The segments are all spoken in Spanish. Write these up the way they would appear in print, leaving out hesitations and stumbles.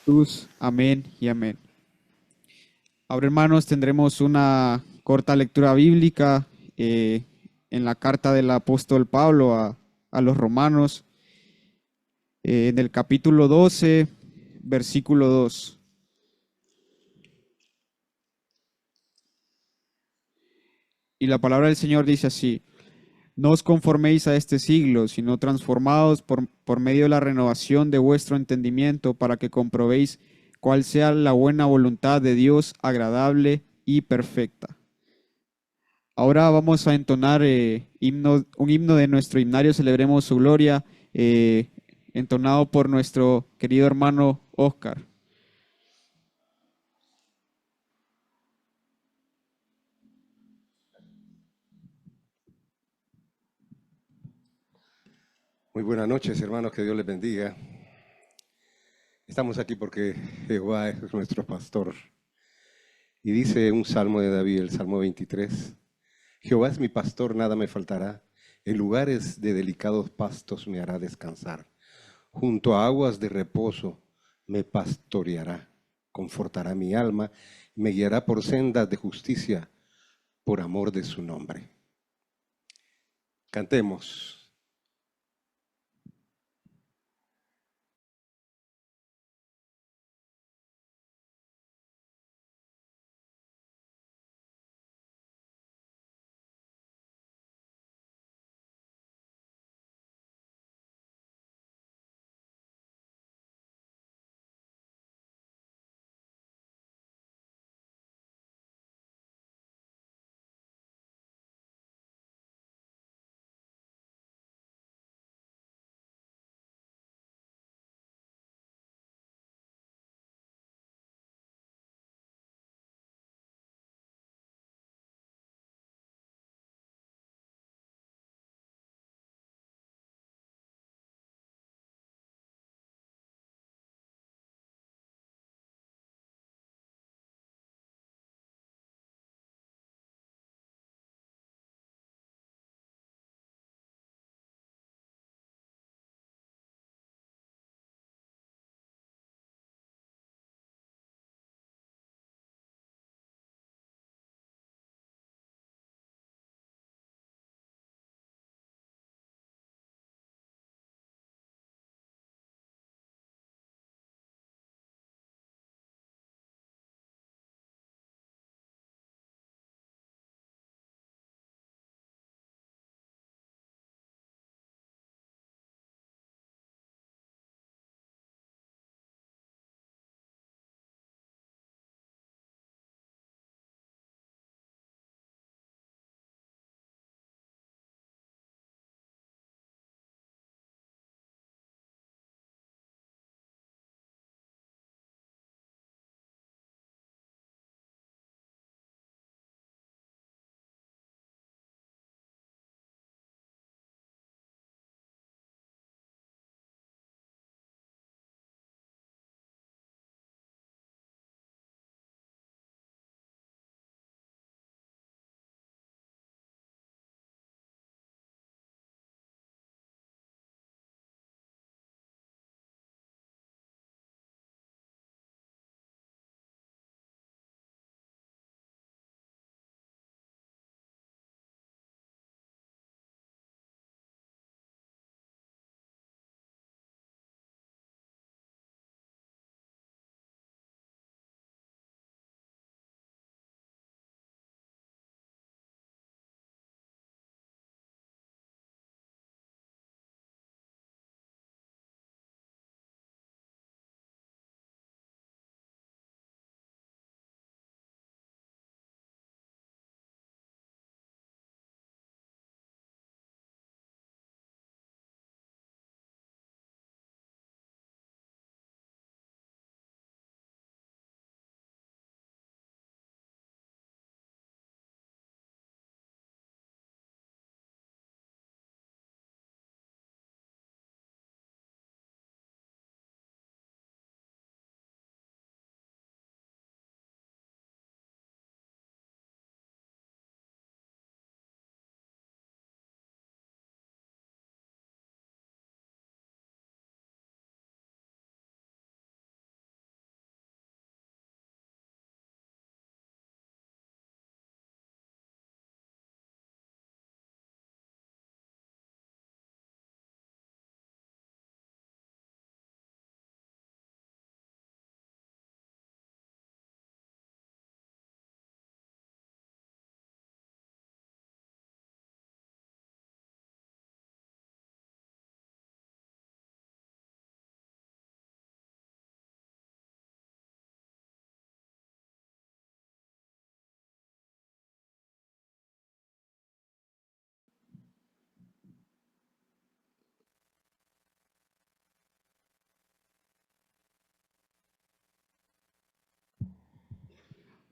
Jesús. Amén y amén. Ahora, hermanos, tendremos una corta lectura bíblica eh, en la carta del apóstol Pablo a los romanos, en el capítulo 12, versículo 2. Y la palabra del Señor dice así: No os conforméis a este siglo, sino transformaos por medio de la renovación de vuestro entendimiento, para que comprobéis cuál sea la buena voluntad de Dios, agradable y perfecta. Ahora vamos a entonar un himno de nuestro himnario Celebremos su Gloria, eh, entonado por nuestro querido hermano Oscar. Muy buenas noches, hermanos, que Dios les bendiga. Estamos aquí porque Jehová es nuestro pastor. Y dice un salmo de David, el Salmo 23, Jehová es mi pastor, nada me faltará. En lugares de delicados pastos me hará descansar. Junto a aguas de reposo me pastoreará. Confortará mi alma, me guiará por sendas de justicia, por amor de su nombre. Cantemos.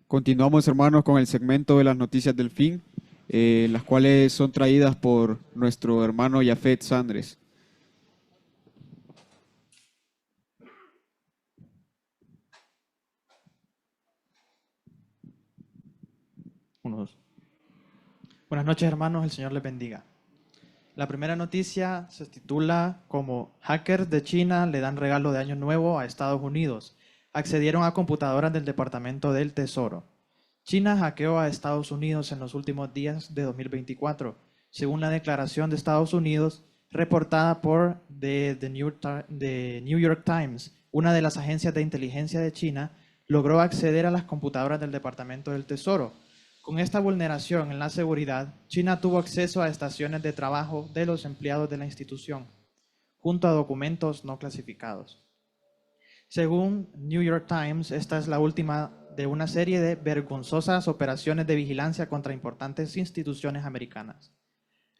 Continuamos, hermanos, con el segmento de las noticias del fin, las cuales son traídas por nuestro hermano Yafet Sandres. Uno, dos. Buenas noches, hermanos, el Señor les bendiga. La primera noticia se titula como hackers de China le dan regalo de Año Nuevo a Estados Unidos. Accedieron a computadoras del Departamento del Tesoro. China hackeó a Estados Unidos en los últimos días de 2024, según la declaración de Estados Unidos reportada por The New York Times. Una de las agencias de inteligencia de China logró acceder a las computadoras del Departamento del Tesoro. Con esta vulneración en la seguridad, China tuvo acceso a estaciones de trabajo de los empleados de la institución, junto a documentos no clasificados. Según New York Times, esta es la última de una serie de vergonzosas operaciones de vigilancia contra importantes instituciones americanas.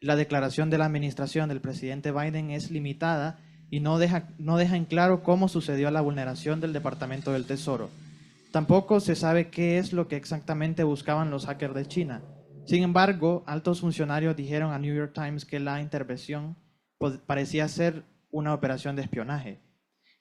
La declaración de la administración del presidente Biden es limitada y no deja en claro cómo sucedió la vulneración del Departamento del Tesoro. Tampoco se sabe qué es lo que exactamente buscaban los hackers de China. Sin embargo, altos funcionarios dijeron a New York Times que la intervención parecía ser una operación de espionaje.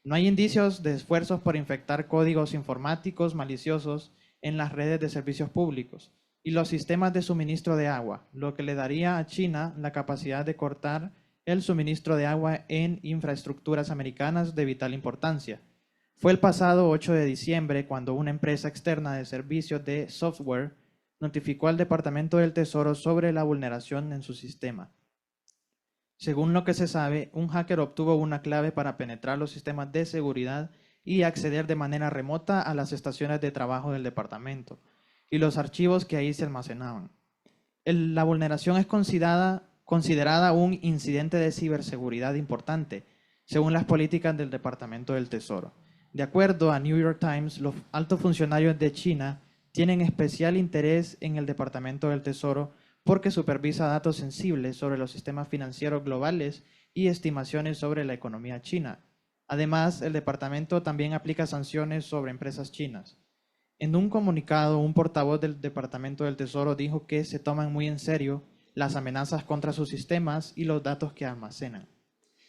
No hay indicios de esfuerzos por infectar códigos informáticos maliciosos en las redes de servicios públicos y los sistemas de suministro de agua, lo que le daría a China la capacidad de cortar el suministro de agua en infraestructuras americanas de vital importancia. Fue el pasado 8 de diciembre cuando una empresa externa de servicios de software notificó al Departamento del Tesoro sobre la vulneración en su sistema. Según lo que se sabe, un hacker obtuvo una clave para penetrar los sistemas de seguridad y acceder de manera remota a las estaciones de trabajo del departamento y los archivos que ahí se almacenaban. La vulneración es considerada un incidente de ciberseguridad importante, según las políticas del Departamento del Tesoro. De acuerdo a New York Times, los altos funcionarios de China tienen especial interés en el Departamento del Tesoro porque supervisa datos sensibles sobre los sistemas financieros globales y estimaciones sobre la economía china. Además, el departamento también aplica sanciones sobre empresas chinas. En un comunicado, un portavoz del Departamento del Tesoro dijo que se toman muy en serio las amenazas contra sus sistemas y los datos que almacenan.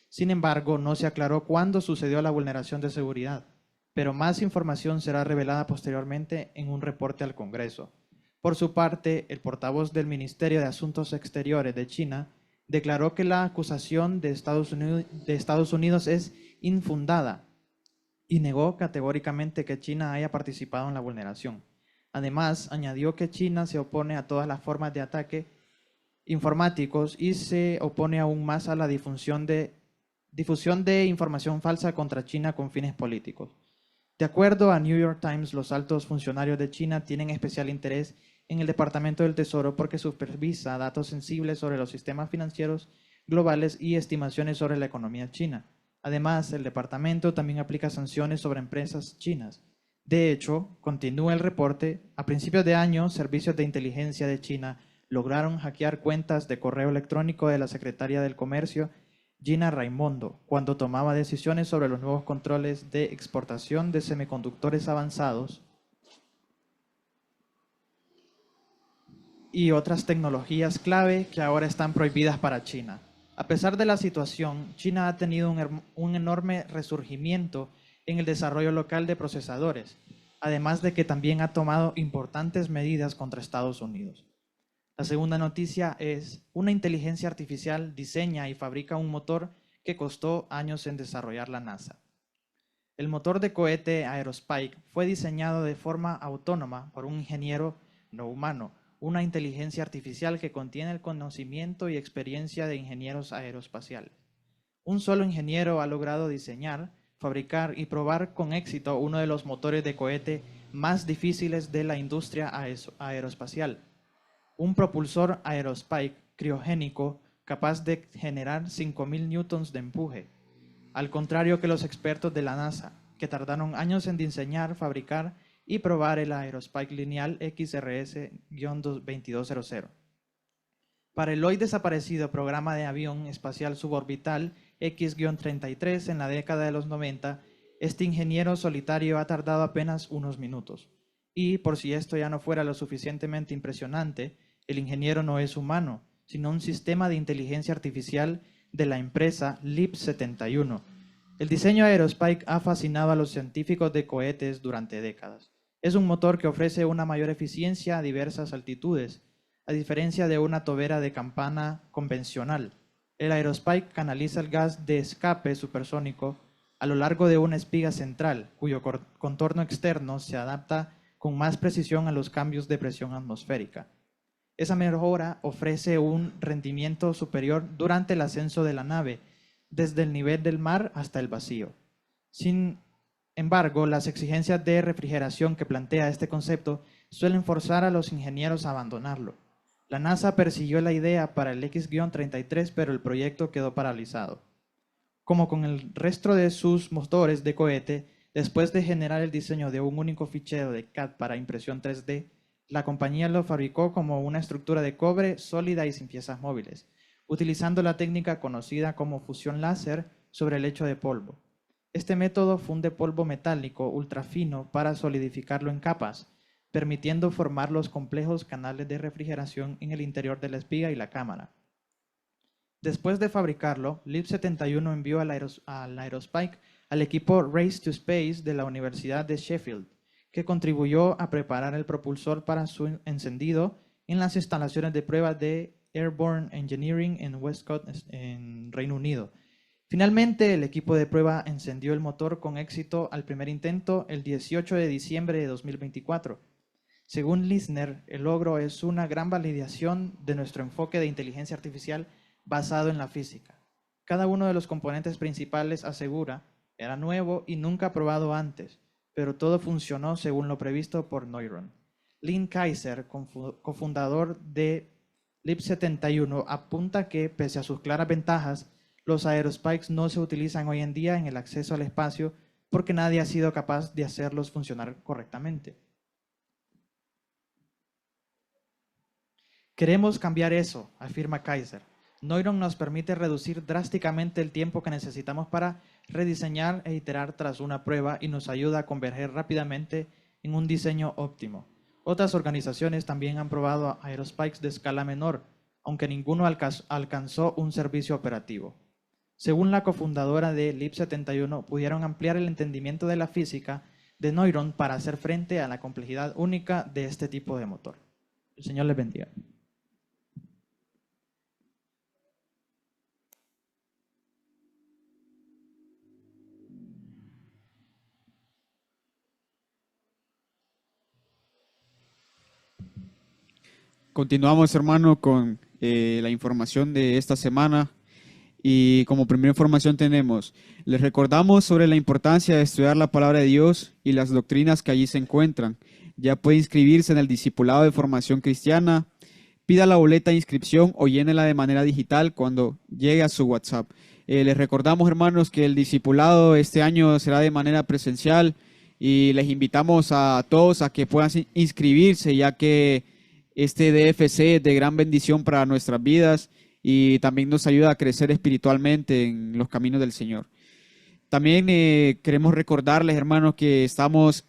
Sin embargo, no se aclaró cuándo sucedió la vulneración de seguridad, pero más información será revelada posteriormente en un reporte al Congreso. Por su parte, el portavoz del Ministerio de Asuntos Exteriores de China declaró que la acusación de Estados Unidos es infundada y negó categóricamente que China haya participado en la vulneración. Además, añadió que China se opone a todas las formas de ataque informáticos y se opone aún más a la difusión de información falsa contra China con fines políticos. De acuerdo a New York Times, los altos funcionarios de China tienen especial interés en el Departamento del Tesoro porque supervisa datos sensibles sobre los sistemas financieros globales y estimaciones sobre la economía china. Además, el departamento también aplica sanciones sobre empresas chinas. De hecho, continúa el reporte, a principios de año, servicios de inteligencia de China lograron hackear cuentas de correo electrónico de la secretaria del Comercio, Gina Raimondo, cuando tomaba decisiones sobre los nuevos controles de exportación de semiconductores avanzados y otras tecnologías clave que ahora están prohibidas para China. A pesar de la situación, China ha tenido un enorme resurgimiento en el desarrollo local de procesadores, además de que también ha tomado importantes medidas contra Estados Unidos. La segunda noticia es, una inteligencia artificial diseña y fabrica un motor que costó años en desarrollar la NASA. El motor de cohete Aerospike fue diseñado de forma autónoma por un ingeniero no humano, una inteligencia artificial que contiene el conocimiento y experiencia de ingenieros aeroespaciales. Un solo ingeniero ha logrado diseñar, fabricar y probar con éxito uno de los motores de cohete más difíciles de la industria aeroespacial. Un propulsor Aerospike criogénico capaz de generar 5.000 newtons de empuje, al contrario que los expertos de la NASA, que tardaron años en diseñar, fabricar y probar el Aerospike lineal XRS-2200. Para el hoy desaparecido programa de avión espacial suborbital X-33 en la década de los 90, este ingeniero solitario ha tardado apenas unos minutos. Y por si esto ya no fuera lo suficientemente impresionante, el ingeniero no es humano, sino un sistema de inteligencia artificial de la empresa LEAP 71. El diseño Aerospike ha fascinado a los científicos de cohetes durante décadas. Es un motor que ofrece una mayor eficiencia a diversas altitudes, a diferencia de una tobera de campana convencional. El Aerospike canaliza el gas de escape supersónico a lo largo de una espiga central, cuyo contorno externo se adapta con más precisión a los cambios de presión atmosférica. Esa mejora ofrece un rendimiento superior durante el ascenso de la nave, desde el nivel del mar hasta el vacío. Sin embargo, las exigencias de refrigeración que plantea este concepto suelen forzar a los ingenieros a abandonarlo. La NASA persiguió la idea para el X-33, pero el proyecto quedó paralizado. Como con el resto de sus motores de cohete, después de generar el diseño de un único fichero de CAD para impresión 3D, la compañía lo fabricó como una estructura de cobre sólida y sin piezas móviles, utilizando la técnica conocida como fusión láser sobre el lecho de polvo. Este método funde polvo metálico ultrafino para solidificarlo en capas, permitiendo formar los complejos canales de refrigeración en el interior de la espiga y la cámara. Después de fabricarlo, LEAP 71 envió al Aerospike al equipo Race to Space de la Universidad de Sheffield, que contribuyó a preparar el propulsor para su encendido en las instalaciones de prueba de Airborne Engineering en Westcott, en Reino Unido. Finalmente, el equipo de prueba encendió el motor con éxito al primer intento el 18 de diciembre de 2024. Según Lisner, el logro es una gran validación de nuestro enfoque de inteligencia artificial basado en la física. Cada uno de los componentes principales, asegura, era nuevo y nunca probado antes, pero todo funcionó según lo previsto por Neuron. Lynn Kaiser, cofundador de LEAP 71, apunta que, pese a sus claras ventajas, los Aerospikes no se utilizan hoy en día en el acceso al espacio porque nadie ha sido capaz de hacerlos funcionar correctamente. Queremos cambiar eso, afirma Kaiser. Neuron nos permite reducir drásticamente el tiempo que necesitamos para rediseñar e iterar tras una prueba y nos ayuda a converger rápidamente en un diseño óptimo. Otras organizaciones también han probado Aerospikes de escala menor, aunque ninguno alcanzó un servicio operativo. Según la cofundadora de LEAP 71, pudieron ampliar el entendimiento de la física de Neuron para hacer frente a la complejidad única de este tipo de motor. El Señor les bendiga. Continuamos, hermano, con la información de esta semana. Y como primera información tenemos, les recordamos sobre la importancia de estudiar la palabra de Dios y las doctrinas que allí se encuentran. Ya puede inscribirse en el discipulado de formación cristiana, pida la boleta de inscripción o llénela de manera digital cuando llegue a su WhatsApp. Les recordamos, hermanos, que el discipulado este año será de manera presencial y les invitamos a todos a que puedan inscribirse, ya que este DFC es de gran bendición para nuestras vidas y también nos ayuda a crecer espiritualmente en los caminos del Señor. También queremos recordarles, hermanos, que estamos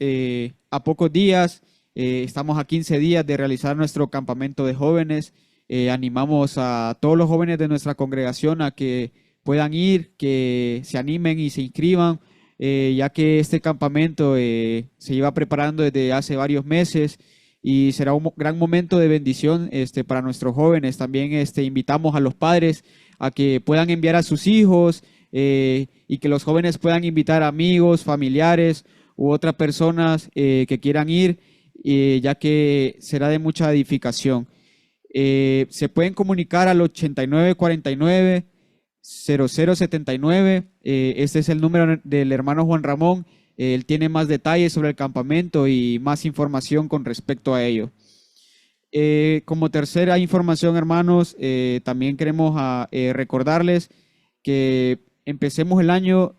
a pocos días, estamos a 15 días de realizar nuestro campamento de jóvenes. Animamos a todos los jóvenes de nuestra congregación a que puedan ir, que se animen y se inscriban, ya que este campamento se lleva preparando desde hace varios meses y será un gran momento de bendición para nuestros jóvenes. También invitamos a los padres a que puedan enviar a sus hijos y que los jóvenes puedan invitar amigos, familiares u otras personas que quieran ir, ya que será de mucha edificación. Se pueden comunicar al 8949-0079. Este es el número del hermano Juan Ramón. Él tiene más detalles sobre el campamento y más información con respecto a ello. Como tercera información, hermanos, también queremos recordarles que empecemos el año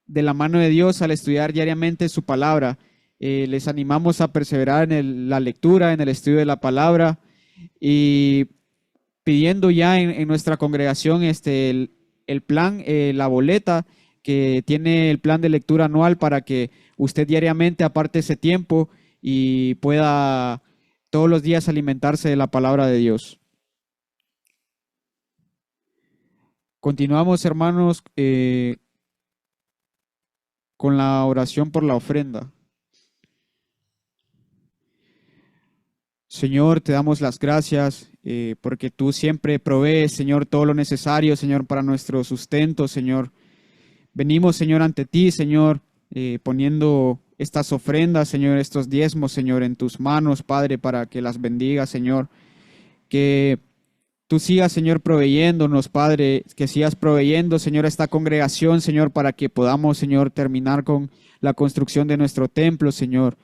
de la mano de Dios al estudiar diariamente su palabra. Les animamos a perseverar en la lectura, en el estudio de la palabra y pidiendo ya en nuestra congregación el plan, la boleta que tiene el plan de lectura anual para que usted diariamente aparte ese tiempo y pueda todos los días alimentarse de la palabra de Dios. Continuamos, hermanos, con la oración por la ofrenda. Señor, te damos las gracias porque tú siempre provees, Señor, todo lo necesario, Señor, para nuestro sustento, Señor. Venimos, Señor, ante ti, Señor, poniendo estas ofrendas, Señor, estos diezmos, Señor, en tus manos, Padre, para que las bendigas, Señor. Que tú sigas, Señor, proveyéndonos, Padre, que sigas proveyendo, Señor, esta congregación, Señor, para que podamos, Señor, terminar con la construcción de nuestro templo, Señor.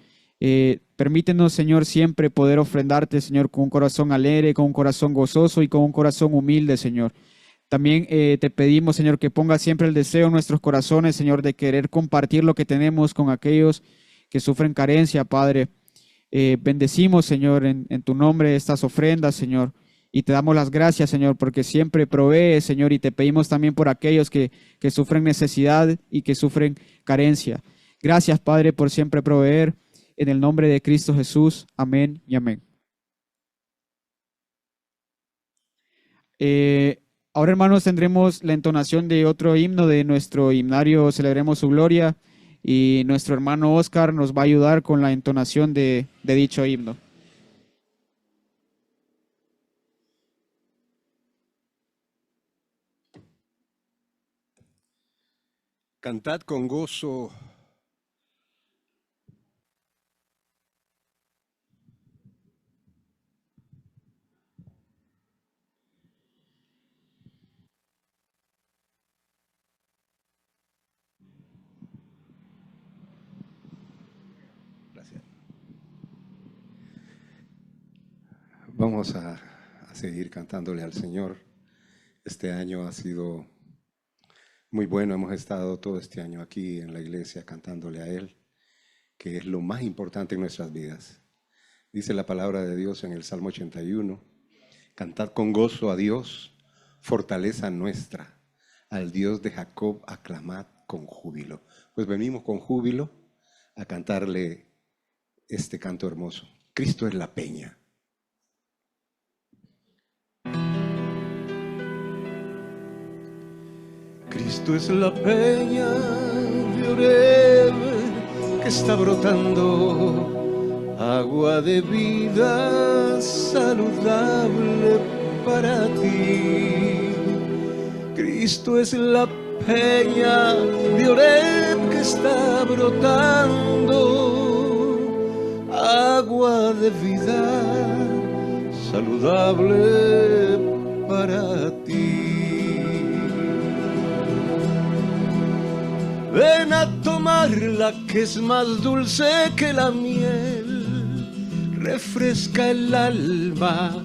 Permítenos, Señor, siempre poder ofrendarte, Señor, con un corazón alegre, con un corazón gozoso y con un corazón humilde, Señor. También te pedimos, Señor, que ponga siempre el deseo en nuestros corazones, Señor, de querer compartir lo que tenemos con aquellos que sufren carencia, Padre. Bendecimos, Señor, en tu nombre estas ofrendas, Señor. Y te damos las gracias, Señor, porque siempre provees, Señor, y te pedimos también por aquellos que sufren necesidad y que sufren carencia. Gracias, Padre, por siempre proveer. En el nombre de Cristo Jesús. Amén y amén. Ahora, hermanos, tendremos la entonación de otro himno de nuestro himnario Celebremos su Gloria. Y nuestro hermano Oscar nos va a ayudar con la entonación de dicho himno. Cantad con gozo. Gracias. Vamos a seguir cantándole al Señor. Este año ha sido muy bueno, hemos estado todo este año aquí en la iglesia cantándole a Él, que es lo más importante en nuestras vidas. Dice la palabra de Dios en el Salmo 81, cantad con gozo a Dios, fortaleza nuestra, al Dios de Jacob aclamad con júbilo. Pues venimos con júbilo a cantarle este canto hermoso. Cristo es la peña. Cristo es la peña de Oreb que está brotando, agua de vida saludable para ti. Cristo es la peña de Oreb que está brotando, agua de vida saludable para ti. Ven a tomarla que es más dulce que la miel, refresca el alma,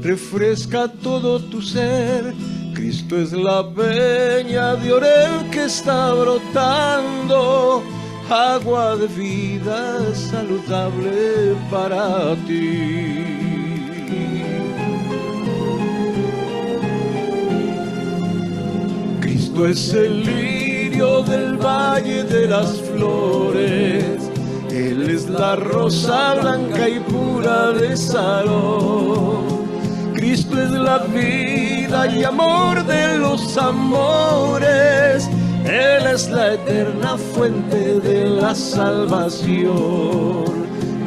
refresca todo tu ser. Cristo es la peña de Oreb que está brotando, agua de vida saludable para ti. Cristo es el lirio del valle de las flores, Él es la rosa blanca y pura de Sarón. Cristo es la vida y amor de los amores, Él es la eterna fuente de la salvación.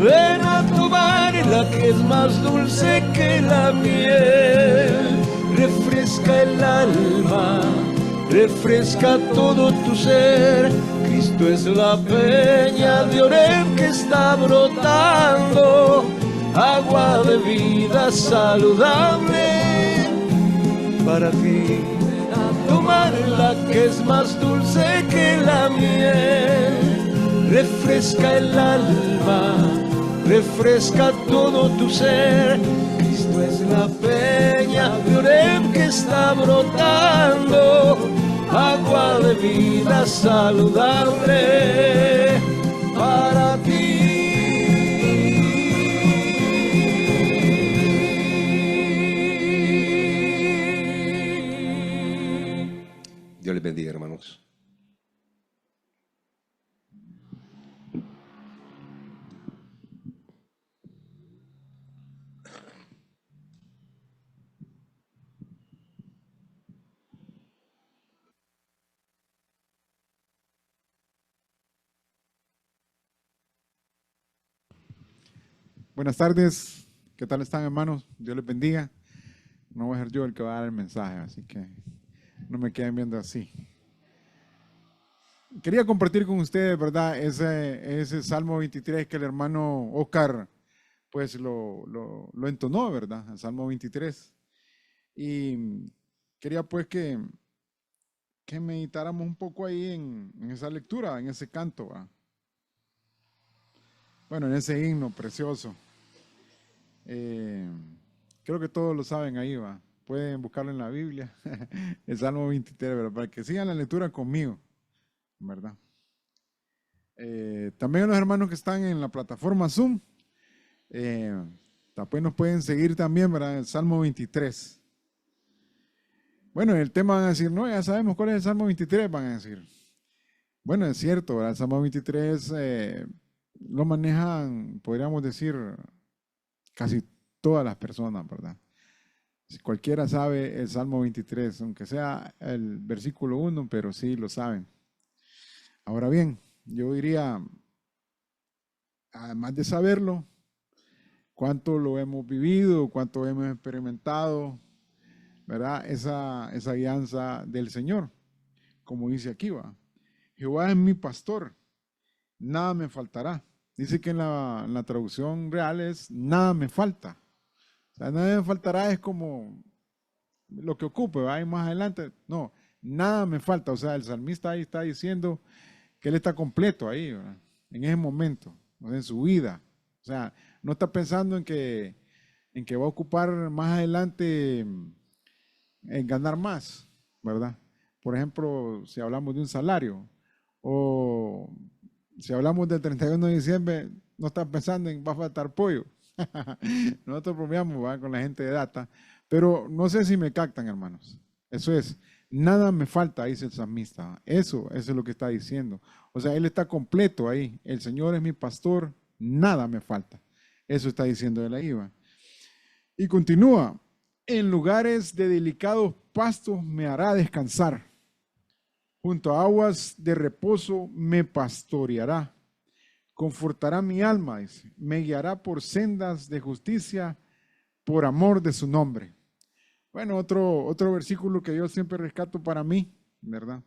Ven a tomar la que es más dulce que la miel, refresca el alma, refresca todo tu ser. Cristo es la peña de Oreb que está brotando, agua de vida saludable para ti. Tomar la que es más dulce que la miel, refresca el alma, refresca todo tu ser. Cristo es la peña de Oreb que está brotando, agua de vida saludable para ti. Dios les bendiga, hermanos. Buenas tardes, ¿qué tal están, hermanos? Dios les bendiga. No voy a ser yo el que va a dar el mensaje, así que no me queden viendo así. Quería compartir con ustedes, ¿verdad? Ese Salmo 23 que el hermano Oscar pues lo entonó, ¿verdad? El Salmo 23. Y quería pues que meditáramos un poco ahí en esa lectura, en ese canto, ¿verdad? Bueno, en ese himno precioso. Creo que todos lo saben ahí, va. Pueden buscarlo en la Biblia, el Salmo 23, ¿verdad? Para que sigan la lectura conmigo, ¿verdad? También los hermanos que están en la plataforma Zoom, después nos pueden seguir también, ¿verdad? El Salmo 23. Bueno, el tema van a decir, no, ya sabemos cuál es el Salmo 23, van a decir. Bueno, es cierto, ¿verdad? El Salmo 23 lo manejan, podríamos decir, casi todas las personas, ¿verdad? Si cualquiera sabe el Salmo 23, aunque sea el versículo 1, pero sí lo saben. Ahora bien, yo diría, además de saberlo, cuánto lo hemos vivido, cuánto hemos experimentado, ¿verdad? Esa guianza del Señor, como dice aquí, va. Jehová es mi pastor, nada me faltará. Dice que en la traducción real es nada me falta. O sea, nada me faltará es como lo que ocupe, va, y más adelante, no, nada me falta. O sea, el salmista ahí está diciendo que él está completo ahí, ¿verdad? En ese momento, en su vida. O sea, no está pensando en que va a ocupar más adelante en ganar más, ¿verdad? Por ejemplo, si hablamos de un salario o si hablamos del 31 de diciembre, no está pensando en va a faltar pollo. Nosotros bromeamos, ¿verdad?, con la gente de data, pero no sé si me captan, hermanos. Eso es, nada me falta, dice el salmista. Eso es lo que está diciendo. O sea, él está completo ahí. El Señor es mi pastor, nada me falta. Eso está diciendo él ahí, ¿va? Y continúa, en lugares de delicados pastos me hará descansar. Junto a aguas de reposo me pastoreará. Confortará mi alma, dice. Me guiará por sendas de justicia por amor de su nombre. Bueno, otro versículo que yo siempre rescato para mí, ¿verdad?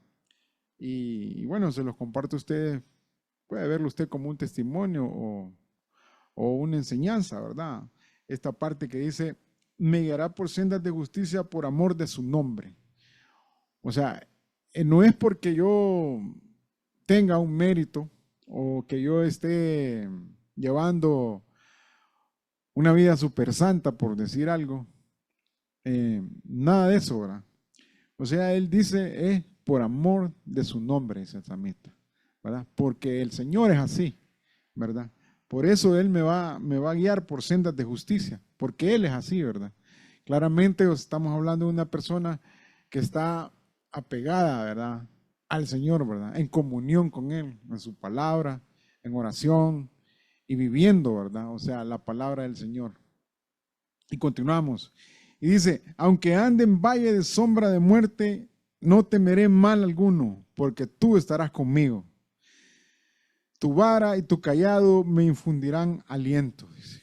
Y bueno, se los comparto a ustedes. Puede verlo usted como un testimonio o una enseñanza, ¿verdad? Esta parte que dice, me guiará por sendas de justicia por amor de su nombre. O sea, no es porque yo tenga un mérito o que yo esté llevando una vida súper santa, por decir algo. Nada de eso, ¿verdad? O sea, él dice, es por amor de su nombre, dice el salmista, ¿verdad? Porque el Señor es así, ¿verdad? Por eso Él me va a guiar por sendas de justicia, porque Él es así, ¿verdad? Claramente estamos hablando de una persona que está apegada, ¿verdad?, al Señor, ¿verdad?, en comunión con Él, en su palabra, en oración y viviendo, ¿verdad? O sea, la palabra del Señor. Y continuamos. Y dice, aunque ande en valle de sombra de muerte, no temeré mal alguno, porque tú estarás conmigo. Tu vara y tu callado me infundirán aliento. Dice.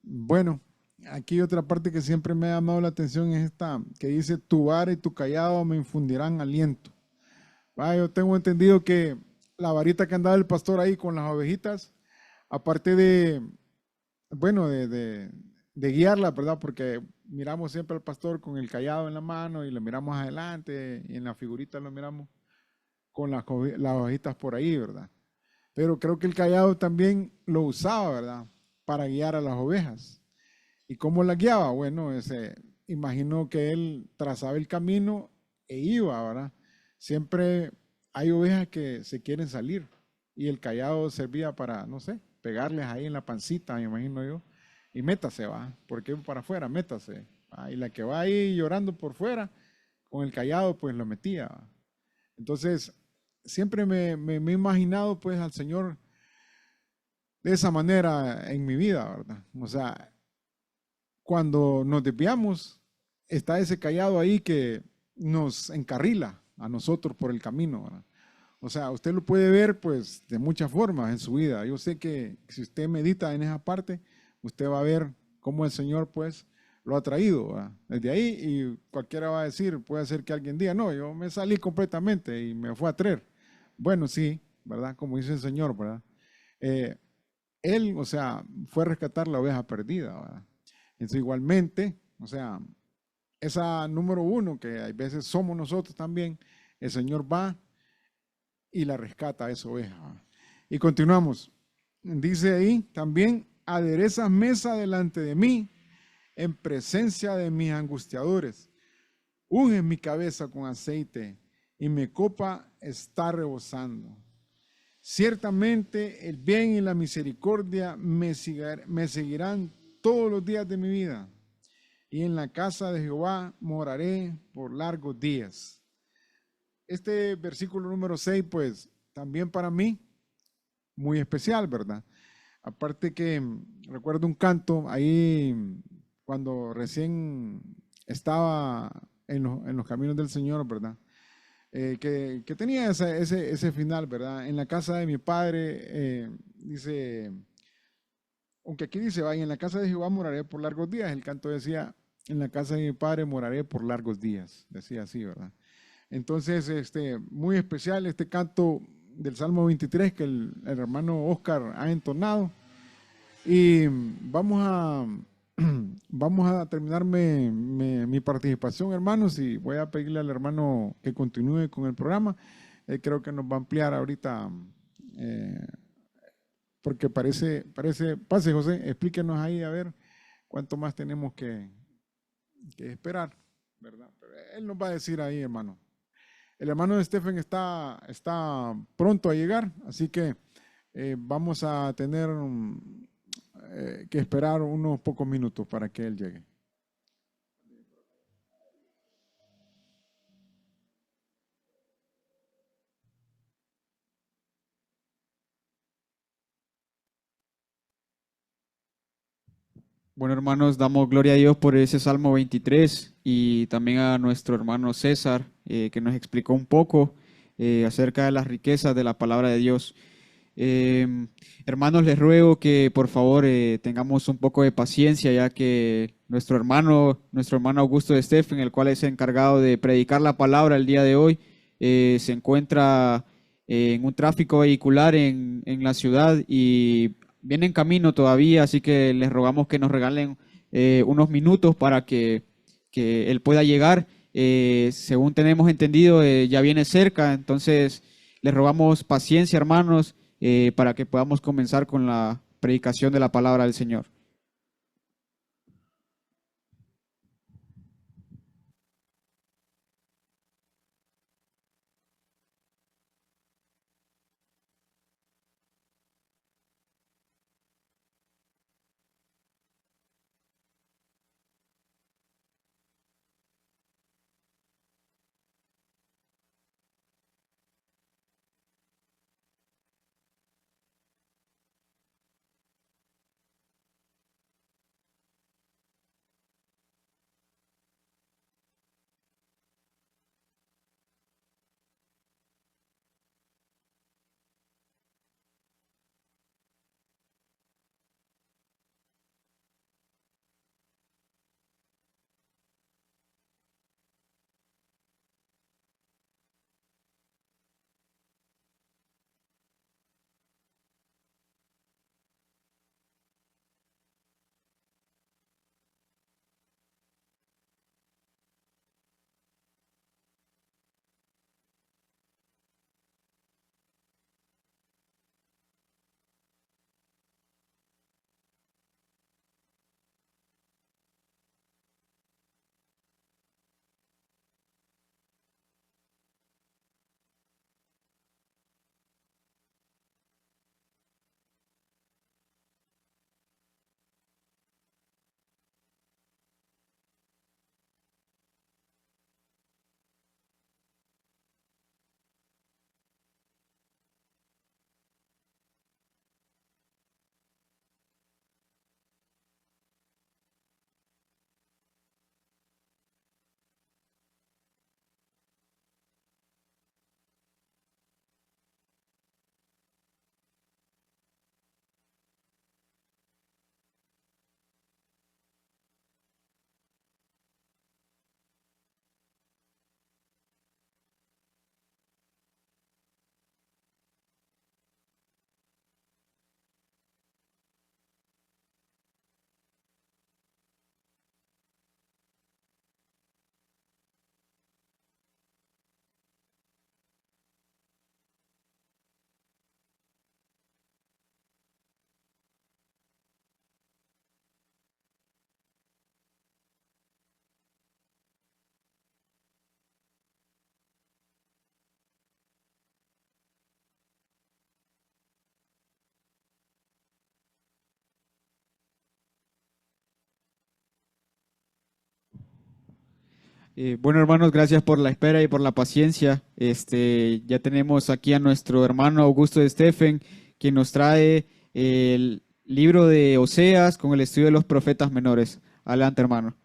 Bueno, aquí otra parte que siempre me ha llamado la atención es esta, que dice, tu vara y tu callado me infundirán aliento. Yo tengo entendido que la varita que andaba el pastor ahí con las ovejitas, aparte de, bueno, de guiarla, ¿verdad? Porque miramos siempre al pastor con el callado en la mano y lo miramos adelante y en la figurita lo miramos con las ovejitas por ahí, ¿verdad? Pero creo que el callado también lo usaba, ¿verdad?, para guiar a las ovejas. ¿Y cómo las guiaba? Bueno, imagino que él trazaba el camino e iba, ¿verdad? Siempre hay ovejas que se quieren salir y el callado servía para, no sé, pegarles ahí en la pancita, me imagino yo, y métase, va, porque para afuera, métase. ¿Va? Y la que va ahí llorando por fuera, con el callado, pues lo metía. ¿Va? Entonces, siempre me he imaginado pues al Señor de esa manera en mi vida, ¿verdad? O sea, cuando nos desviamos, está ese callado ahí que nos encarrila a nosotros por el camino, ¿verdad? O sea, usted lo puede ver pues de muchas formas en su vida. Yo sé que si usted medita en esa parte, usted va a ver cómo el Señor pues lo ha traído, ¿verdad? Desde ahí, y cualquiera va a decir, puede ser que alguien diga, no, yo me salí completamente y me fue a traer. Bueno, sí, ¿verdad? Como dice el Señor, ¿verdad? Eh, Él, o sea, fue a rescatar la oveja perdida, ¿verdad? Entonces, igualmente, o sea, esa número uno, que a veces somos nosotros también, el Señor va y la rescata a esa oveja, ¿verdad? Y continuamos. Dice ahí también, aderezas mesa delante de mí en presencia de mis angustiadores. Unge mi cabeza con aceite y mi copa está rebosando. Ciertamente el bien y la misericordia me seguirán todos los días de mi vida, y en la casa de Jehová moraré por largos días. Este versículo número 6, pues también para mí, muy especial, ¿verdad? Aparte que recuerdo un canto ahí cuando recién estaba en los caminos del Señor, ¿verdad? Que tenía ese final, ¿verdad? En la casa de mi padre, dice, aunque aquí dice, vaya, en la casa de Jehová moraré por largos días, el canto decía, en la casa de mi padre moraré por largos días, decía así, ¿verdad? Entonces, muy especial este canto del Salmo 23 que el hermano Oscar ha entonado. Y vamos a terminar mi participación, hermanos, y voy a pedirle al hermano que continúe con el programa. Creo que nos va a ampliar ahorita, eh, porque pase José, explíquenos ahí a ver cuánto más tenemos que esperar, ¿verdad? Pero él nos va a decir ahí, hermano. El hermano de Stephen está pronto a llegar, así que vamos a tener que esperar unos pocos minutos para que él llegue. Bueno, hermanos, damos gloria a Dios por ese Salmo 23 y también a nuestro hermano César, que nos explicó un poco acerca de las riquezas de la palabra de Dios. Hermanos, les ruego que por favor tengamos un poco de paciencia, ya que nuestro hermano Augusto de Stephen, el cual es encargado de predicar la palabra el día de hoy, se encuentra en un tráfico vehicular en la ciudad y viene en camino todavía, así que les rogamos que nos regalen unos minutos para que él pueda llegar. Según tenemos entendido, ya viene cerca, entonces les rogamos paciencia, hermanos, para que podamos comenzar con la predicación de la palabra del Señor. Bueno, hermanos, gracias por la espera y por la paciencia. Ya tenemos aquí a nuestro hermano Augusto de Stephen, quien nos trae el libro de Oseas con el estudio de los profetas menores. Adelante, hermano.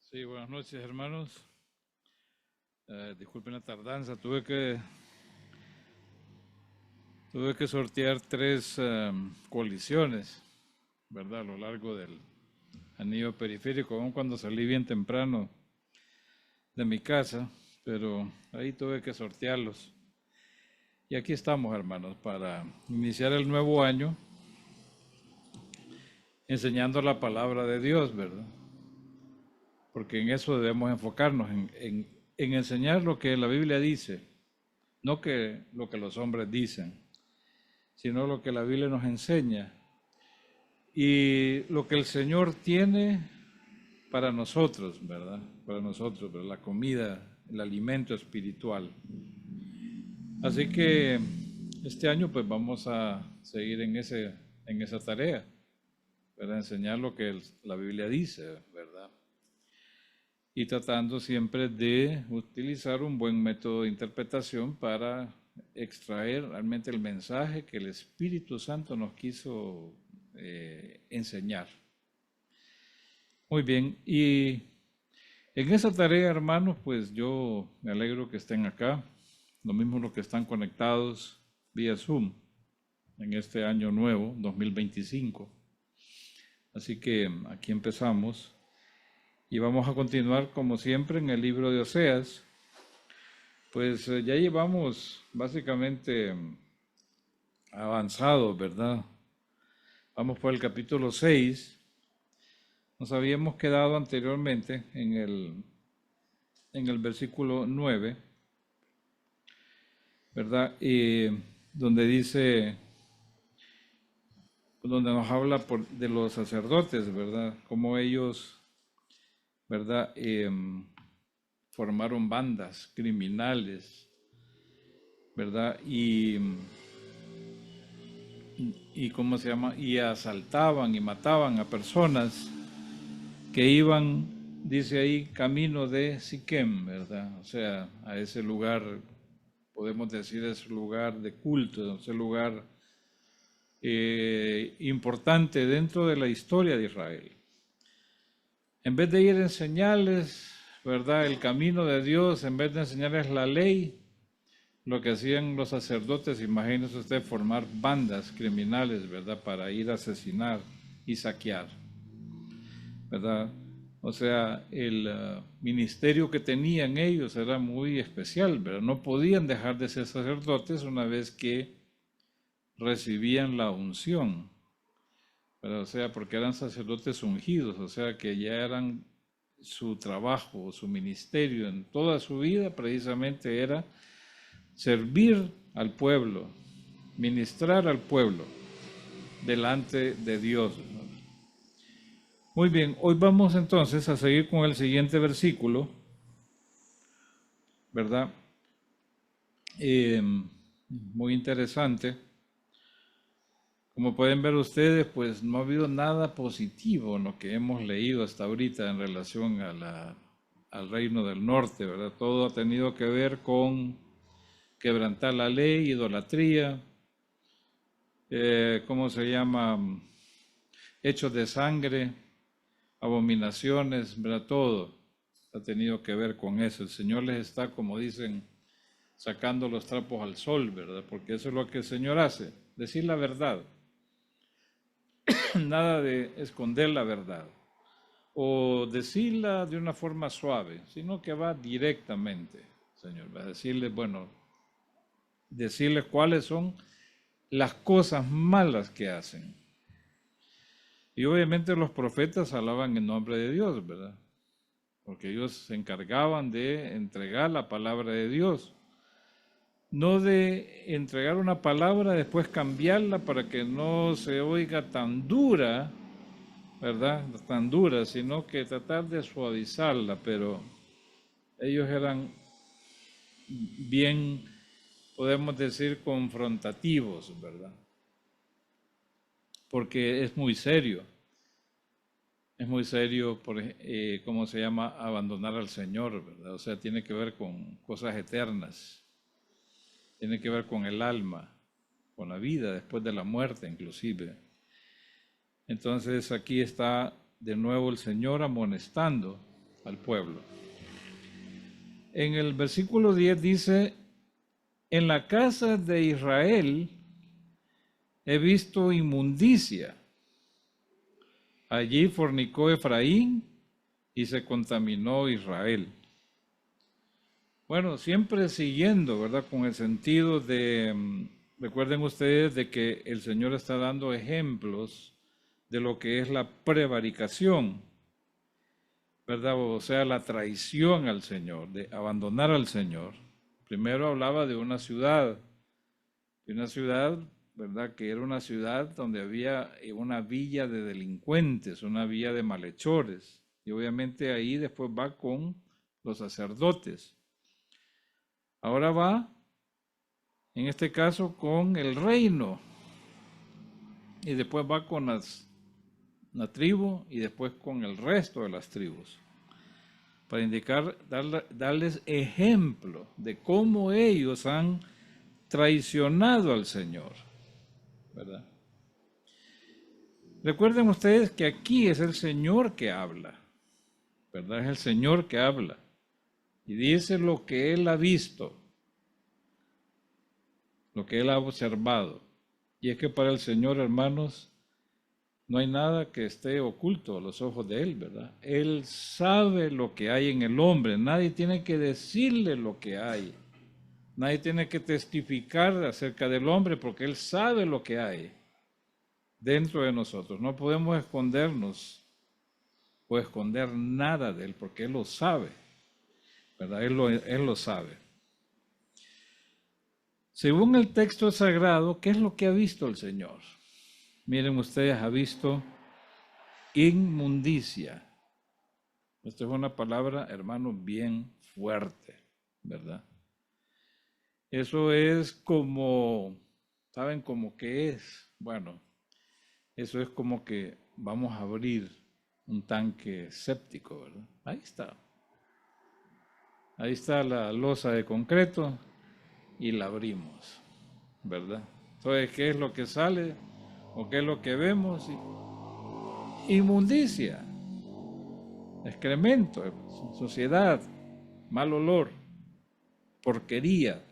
Sí, buenas noches, hermanos. Disculpen la tardanza, tuve que sortear 3 colisiones, ¿verdad? A lo largo del anillo periférico, aun cuando salí bien temprano de mi casa, pero ahí tuve que sortearlos. Y aquí estamos, hermanos, para iniciar el nuevo año enseñando la palabra de Dios, ¿verdad? Porque en eso debemos enfocarnos, en enseñar lo que la Biblia dice, no que lo que los hombres dicen, sino lo que la Biblia nos enseña y lo que el Señor tiene para nosotros, ¿verdad? Para nosotros, ¿verdad? La comida, el alimento espiritual. Así que este año pues vamos a seguir en esa tarea, ¿verdad? Enseñar lo que la Biblia dice, ¿verdad? Y tratando siempre de utilizar un buen método de interpretación para extraer realmente el mensaje que el Espíritu Santo nos quiso enseñar. Muy bien, y en esa tarea, hermanos, pues yo me alegro que estén acá, lo mismo los que están conectados vía Zoom en este año nuevo, 2025. Así que aquí empezamos. Y vamos a continuar como siempre en el libro de Oseas. Pues ya llevamos básicamente avanzados, ¿verdad? Vamos por el capítulo 6. Nos habíamos quedado anteriormente en el versículo 9, ¿verdad? Donde dice, donde nos habla de los sacerdotes, ¿verdad? Cómo ellos, ¿verdad? Formaron bandas criminales, ¿verdad? Y ¿cómo se llama? Y asaltaban y mataban a personas que iban, dice ahí, camino de Siquem, ¿verdad? O sea, a ese lugar, podemos decir, es lugar de culto, ese lugar importante dentro de la historia de Israel. En vez de ir a enseñarles, ¿verdad?, el camino de Dios, en vez de enseñarles la ley, lo que hacían los sacerdotes, imagínense usted, formar bandas criminales, ¿verdad?, para ir a asesinar y saquear, ¿verdad? O sea, el ministerio que tenían ellos era muy especial, ¿verdad? No podían dejar de ser sacerdotes una vez que recibían la unción, ¿verdad? O sea, porque eran sacerdotes ungidos, o sea, que ya eran su trabajo, su ministerio en toda su vida precisamente era servir al pueblo, ministrar al pueblo delante de Dios. Muy bien, hoy vamos entonces a seguir con el siguiente versículo, ¿verdad? Muy interesante. Como pueden ver ustedes, pues no ha habido nada positivo en lo que hemos leído hasta ahorita en relación al reino del norte, ¿verdad? Todo ha tenido que ver con quebrantar la ley, idolatría, ¿cómo se llama? Hechos de sangre, abominaciones, ¿verdad? Todo ha tenido que ver con eso. El Señor les está, como dicen, sacando los trapos al sol, ¿verdad? Porque eso es lo que el Señor hace, decir la verdad. Nada de esconder la verdad o decirla de una forma suave, sino que va directamente, Señor. Va a decirles, bueno, decirles cuáles son las cosas malas que hacen. Y obviamente los profetas hablaban en nombre de Dios, ¿verdad? Porque ellos se encargaban de entregar la palabra de Dios. No de entregar una palabra, después cambiarla para que no se oiga tan dura, ¿verdad? Tan dura, sino que tratar de suavizarla, pero ellos eran bien, podemos decir, confrontativos, ¿verdad? Porque es muy serio. Es muy serio, ¿cómo se llama? Abandonar al Señor, ¿verdad? O sea, tiene que ver con cosas eternas. Tiene que ver con el alma, con la vida después de la muerte inclusive. Entonces aquí está de nuevo el Señor amonestando al pueblo. En el versículo 10 dice, en la casa de Israel he visto inmundicia. Allí fornicó Efraín y se contaminó Israel. Bueno, siempre siguiendo, ¿verdad? Con el sentido de, recuerden ustedes de que el Señor está dando ejemplos de lo que es la prevaricación, ¿verdad? O sea, la traición al Señor, de abandonar al Señor. Primero hablaba de una ciudad, ¿verdad? Que era una ciudad donde había una villa de delincuentes, una villa de malhechores. Y obviamente ahí después va con los sacerdotes. Ahora va, en este caso, con el reino. Y después va con la tribu y después con el resto de las tribus. Para indicar, darles ejemplo de cómo ellos han traicionado al Señor, ¿verdad? Recuerden ustedes que aquí es el Señor que habla, ¿verdad? Es el Señor que habla y dice lo que Él ha visto, lo que Él ha observado. Y es que para el Señor, hermanos, no hay nada que esté oculto a los ojos de Él, ¿verdad? Él sabe lo que hay en el hombre, nadie tiene que decirle lo que hay. Nadie tiene que testificar acerca del hombre porque Él sabe lo que hay dentro de nosotros. No podemos escondernos o esconder nada de Él porque Él lo sabe, ¿verdad? Él lo sabe. Según el texto sagrado, ¿qué es lo que ha visto el Señor? Miren ustedes, ha visto inmundicia. Esta es una palabra, hermano, bien fuerte, ¿verdad? Eso es como, ¿saben cómo que es? Bueno, eso es como que vamos a abrir un tanque séptico, ¿verdad? Ahí está. Ahí está la losa de concreto y la abrimos, ¿verdad? Entonces, ¿qué es lo que sale? ¿O qué es lo que vemos? Inmundicia, excremento, suciedad, mal olor, porquería.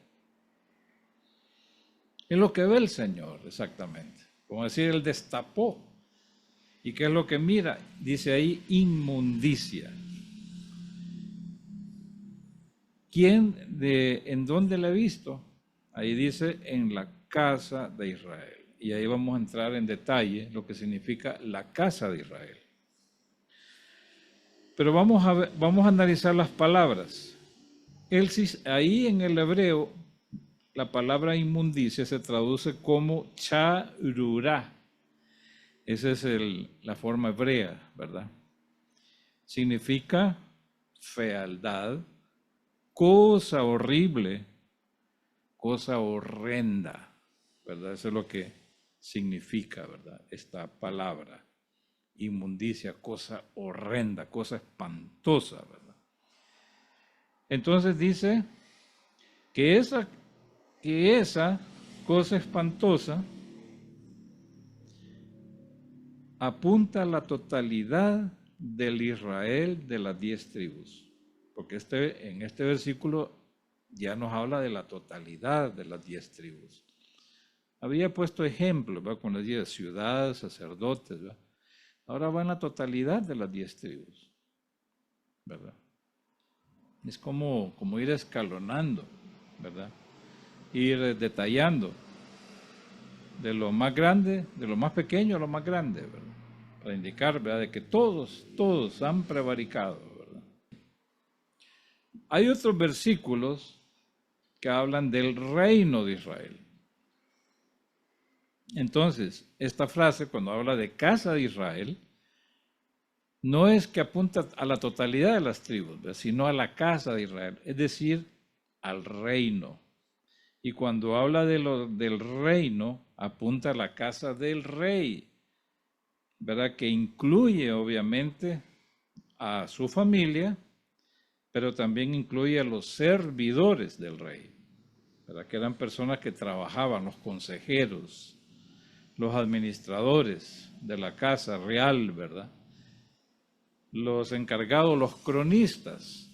Es lo que ve el Señor, exactamente. Como decir, Él destapó. ¿Y qué es lo que mira? Dice ahí, inmundicia. ¿En dónde la he visto? Ahí dice, en la casa de Israel. Y ahí vamos a entrar en detalle lo que significa la casa de Israel. Pero vamos a analizar las palabras. Ahí en el hebreo, la palabra inmundicia se traduce como charurá. Esa es la forma hebrea, ¿verdad? Significa fealdad, cosa horrible, cosa horrenda, ¿verdad? Eso es lo que significa, ¿verdad? Esta palabra, inmundicia, cosa horrenda, cosa espantosa, ¿verdad? Entonces dice que esa cosa espantosa apunta a la totalidad del Israel de las 10 tribus, porque en este versículo ya nos habla de la totalidad de las 10 tribus. Había puesto ejemplos, ¿verdad? Con las 10 ciudades, sacerdotes, ¿verdad? Ahora va en la totalidad de las 10 tribus, ¿verdad? Es como ir escalonando, ¿verdad? Ir detallando de lo más grande, de lo más pequeño a lo más grande, ¿verdad? Para indicar, ¿verdad?, de que todos han prevaricado, ¿verdad? Hay otros versículos que hablan del reino de Israel. Entonces, esta frase, cuando habla de casa de Israel, no es que apunta a la totalidad de las tribus, ¿verdad?, sino a la casa de Israel, es decir, al reino. Y cuando habla del reino, apunta a la casa del rey, ¿verdad?, que incluye obviamente a su familia, pero también incluye a los servidores del rey, ¿verdad?, que eran personas que trabajaban, los consejeros, los administradores de la casa real, ¿verdad?, los encargados, los cronistas,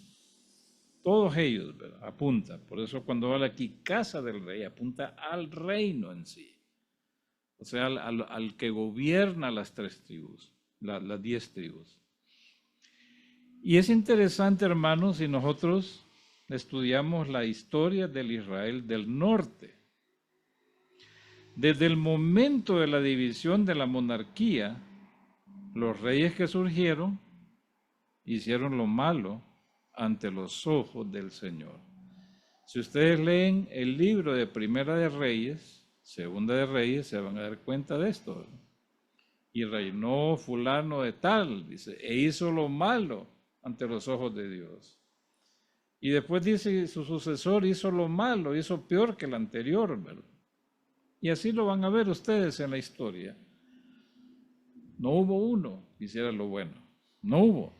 todos ellos, ¿verdad?, apunta. Por eso cuando habla aquí casa del rey, apunta al reino en sí. O sea, al que gobierna las 3 tribus, las 10 tribus. Y es interesante, hermanos, si nosotros estudiamos la historia del Israel del norte. Desde el momento de la división de la monarquía, los reyes que surgieron hicieron lo malo ante los ojos del Señor. Si ustedes leen el libro de Primera de Reyes, Segunda de Reyes, se van a dar cuenta de esto, ¿verdad? Y reinó fulano de tal, dice, e hizo lo malo ante los ojos de Dios. Y después dice, su sucesor hizo lo malo, hizo peor que el anterior, ¿verdad? Y así lo van a ver ustedes en la historia. No hubo uno que hiciera lo bueno. No hubo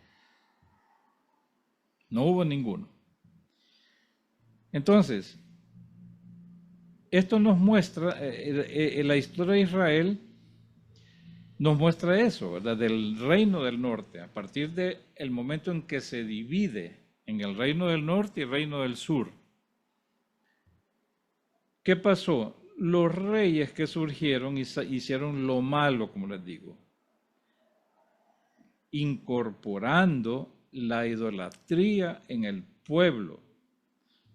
ninguno. Entonces, esto nos muestra, la historia de Israel nos muestra eso, ¿verdad?, del reino del norte, a partir del momento en que se divide en el reino del norte y el reino del sur. ¿Qué pasó? Los reyes que surgieron hicieron lo malo, como les digo, incorporando la idolatría en el pueblo,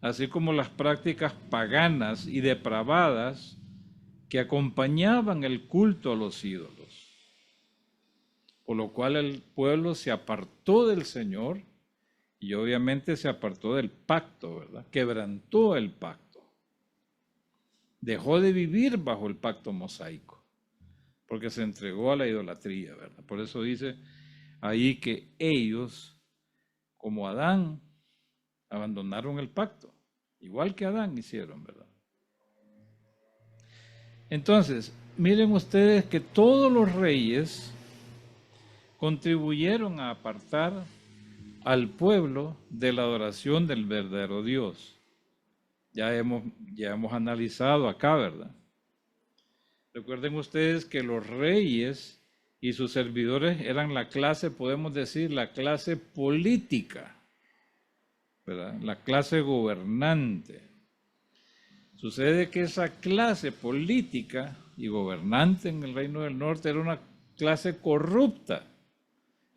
así como las prácticas paganas y depravadas que acompañaban el culto a los ídolos. Por lo cual el pueblo se apartó del Señor y obviamente se apartó del pacto, ¿verdad? Quebrantó el pacto. Dejó de vivir bajo el pacto mosaico, porque se entregó a la idolatría, ¿verdad? Por eso dice ahí que ellos, como Adán, abandonaron el pacto, igual que Adán hicieron, ¿verdad? Entonces, miren ustedes que todos los reyes contribuyeron a apartar al pueblo de la adoración del verdadero Dios. Ya hemos analizado acá, ¿verdad? Recuerden ustedes que los reyes y sus servidores eran la clase, podemos decir, la clase política, ¿verdad?, la clase gobernante. Sucede que esa clase política y gobernante en el reino del norte era una clase corrupta.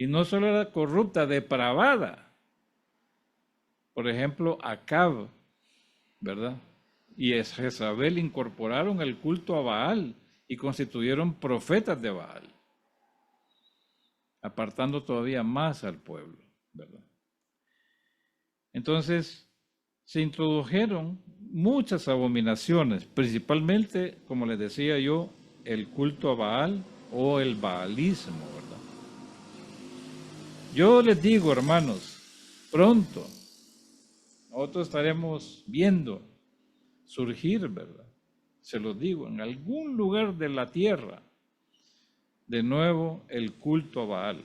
Y no solo era corrupta, depravada. Por ejemplo, Acab, ¿verdad?, y Jezabel incorporaron el culto a Baal y constituyeron profetas de Baal, apartando todavía más al pueblo, ¿verdad? Entonces, se introdujeron muchas abominaciones, principalmente, como les decía yo, el culto a Baal o el baalismo, ¿verdad? Yo les digo, hermanos, pronto nosotros estaremos viendo surgir, ¿verdad?, se los digo, en algún lugar de la tierra, de nuevo el culto a Baal.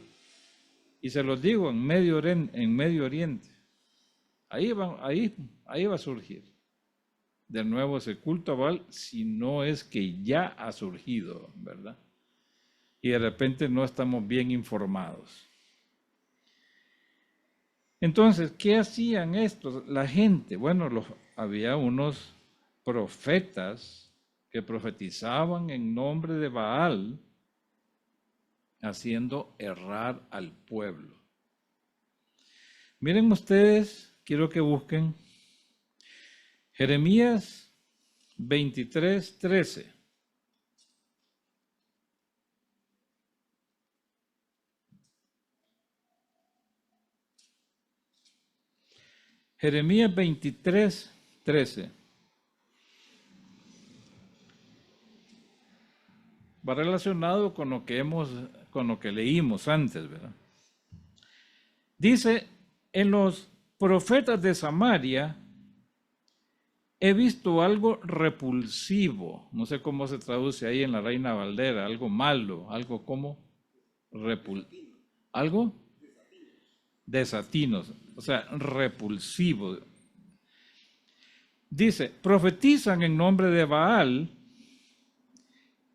Y se los digo, en Medio Oriente. Ahí va a surgir de nuevo ese culto a Baal, si no es que ya ha surgido, ¿verdad? Y de repente no estamos bien informados. Entonces, ¿qué hacían estos? La gente, bueno, había unos profetas que profetizaban en nombre de Baal, haciendo errar al pueblo. Miren ustedes quiero que busquen Jeremías 23:13. Jeremías 23:13. Va relacionado con lo que leímos antes, ¿verdad? Dice, en los profetas de Samaria he visto algo repulsivo. No sé cómo se traduce ahí en la Reina Valera, algo malo, algo como algo desatinos, o sea, repulsivo. Dice, profetizan en nombre de Baal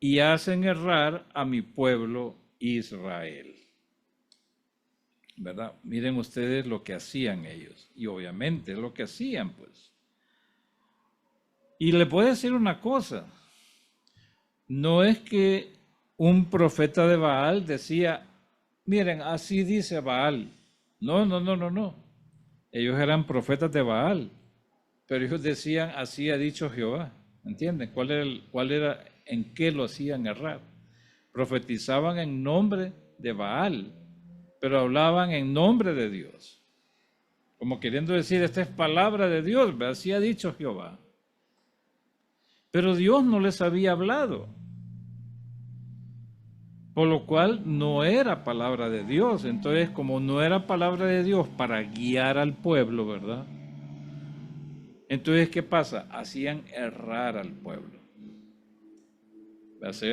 y hacen errar a mi pueblo Israel. ¿Verdad? Miren ustedes lo que hacían ellos. Y obviamente lo que hacían, pues. Y le puedo decir una cosa. No es que un profeta de Baal decía, miren, así dice Baal. No, no, no, no, no. Ellos eran profetas de Baal. Pero ellos decían, así ha dicho Jehová. ¿Entienden? ¿Cuál era, en qué lo hacían errar? Profetizaban en nombre de Baal, pero hablaban en nombre de Dios. Como queriendo decir, esta es palabra de Dios, así ha dicho Jehová. Pero Dios no les había hablado. Por lo cual no era palabra de Dios. Entonces, como no era palabra de Dios para guiar al pueblo, ¿verdad? Entonces, ¿qué pasa? Hacían errar al pueblo.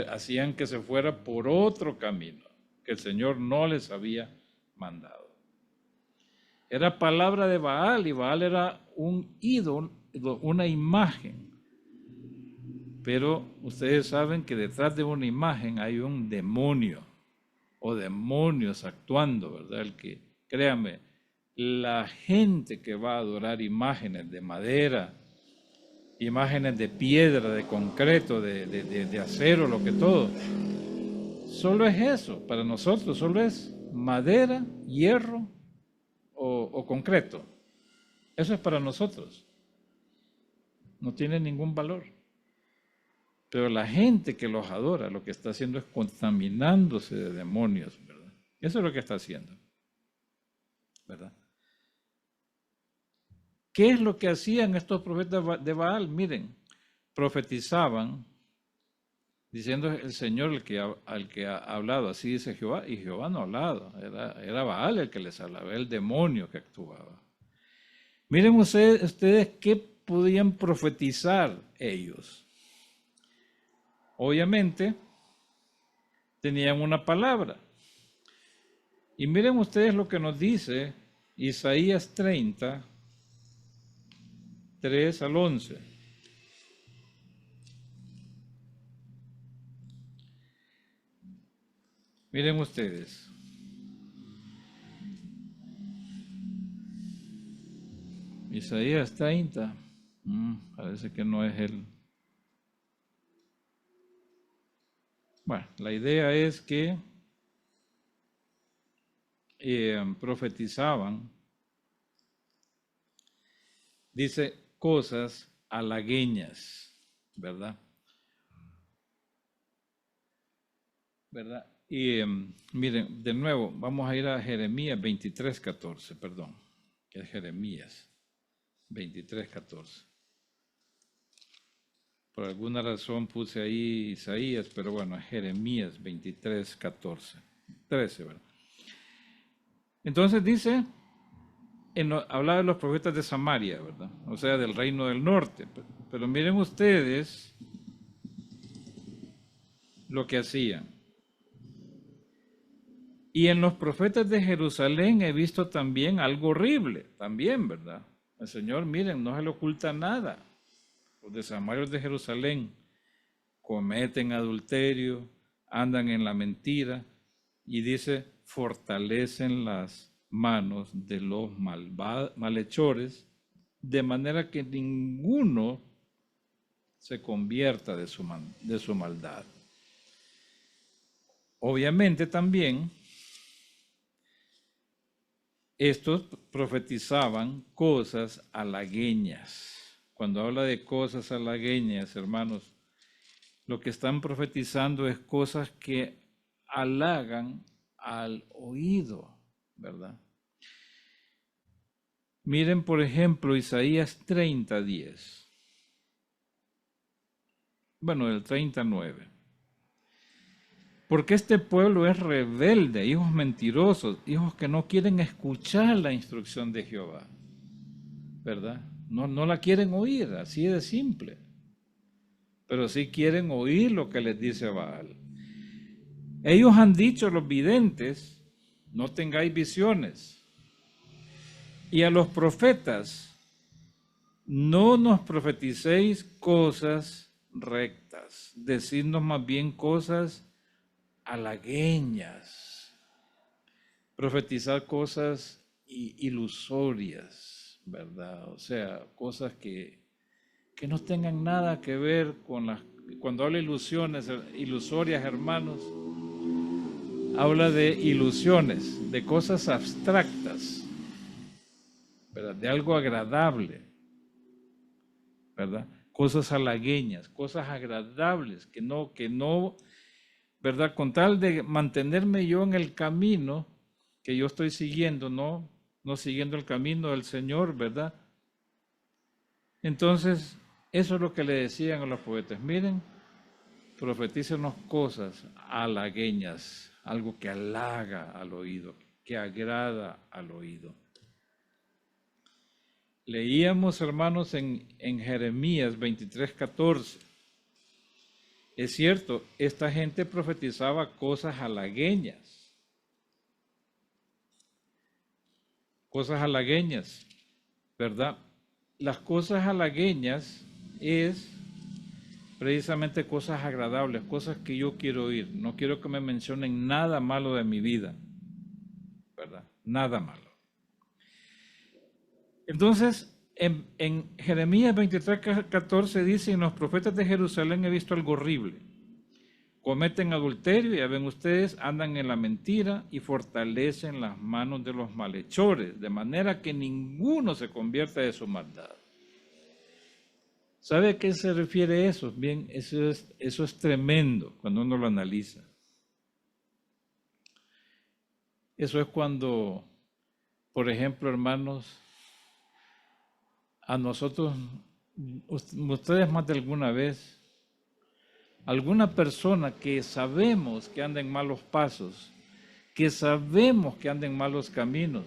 Hacían que se fuera por otro camino que el Señor no les había mandado. Era palabra de Baal y Baal era un ídolo, una imagen. Pero ustedes saben que detrás de una imagen hay un demonio o demonios actuando, ¿verdad? El que, créanme, la gente que va a adorar imágenes de madera, imágenes de piedra, de concreto, de acero, lo que todo, solo es eso, para nosotros solo es madera, hierro o concreto. Eso es para nosotros. No tiene ningún valor. Pero la gente que los adora lo que está haciendo es contaminándose de demonios, ¿verdad? Eso es lo que está haciendo, ¿verdad? ¿Qué es lo que hacían estos profetas de Baal? Miren, profetizaban diciendo el Señor al que ha hablado, así dice Jehová, y Jehová no ha hablado, era Baal el que les hablaba, el demonio que actuaba. Miren ustedes qué podían profetizar ellos. Obviamente, tenían una palabra. Y miren ustedes lo que nos dice Isaías 30, 3 al 11. Miren ustedes. Isaías 30. Parece que no es el... Bueno, la idea es que profetizaban, dice, cosas halagueñas, ¿verdad? ¿Verdad? Y miren, de nuevo, vamos a ir a Jeremías 23:14, perdón, que es Jeremías 23:14. Por alguna razón puse ahí Isaías, pero bueno, Jeremías 23:14, 13, ¿verdad? Entonces dice, habla de los profetas de Samaria, ¿verdad? O sea, del reino del norte. Pero miren ustedes lo que hacían. Y en los profetas de Jerusalén he visto también algo horrible, también, ¿verdad? El Señor, miren, no se le oculta nada. Los de Samaria, los de Jerusalén, cometen adulterio, andan en la mentira, y dice, fortalecen las manos de los malhechores, de manera que ninguno se convierta de su maldad. Obviamente también estos profetizaban cosas halagueñas. Cuando habla de cosas halagueñas, hermanos, lo que están profetizando es cosas que halagan al oído, ¿verdad? Miren, por ejemplo, Isaías 30:10. Bueno, el 39. Porque este pueblo es rebelde, hijos mentirosos, hijos que no quieren escuchar la instrucción de Jehová, ¿verdad? No la quieren oír, así de simple. Pero sí quieren oír lo que les dice Baal. Ellos han dicho, los videntes, no tengáis visiones. Y a los profetas, no nos profeticéis cosas rectas, decidnos más bien cosas halagueñas, profetizar cosas ilusorias, ¿verdad? O sea, cosas que no tengan nada que ver con las... Cuando habla de ilusiones, ilusorias, hermanos, habla de ilusiones, de cosas abstractas, ¿verdad? De algo agradable, ¿verdad? Cosas halagueñas, cosas agradables, que no, ¿verdad? Con tal de mantenerme yo en el camino que yo estoy siguiendo, no siguiendo el camino del Señor, ¿verdad? Entonces, eso es lo que le decían a los poetas. Miren, profetícenos cosas halagueñas, algo que halaga al oído, que agrada al oído. Leíamos, hermanos, en Jeremías 23:14. Es cierto, esta gente profetizaba cosas halagueñas. Cosas halagueñas, ¿verdad? Las cosas halagueñas es precisamente cosas agradables, cosas que yo quiero oír. No quiero que me mencionen nada malo de mi vida, ¿verdad? Nada malo. Entonces, en Jeremías 23:14 dice, en los profetas de Jerusalén he visto algo horrible. Cometen adulterio, ya ven ustedes, andan en la mentira y fortalecen las manos de los malhechores, de manera que ninguno se convierta de su maldad. ¿Sabe a qué se refiere eso? Bien, eso es tremendo cuando uno lo analiza. Eso es cuando, por ejemplo, hermanos, a nosotros, ustedes más de alguna vez, alguna persona que sabemos que anda en malos pasos, que sabemos que anda en malos caminos,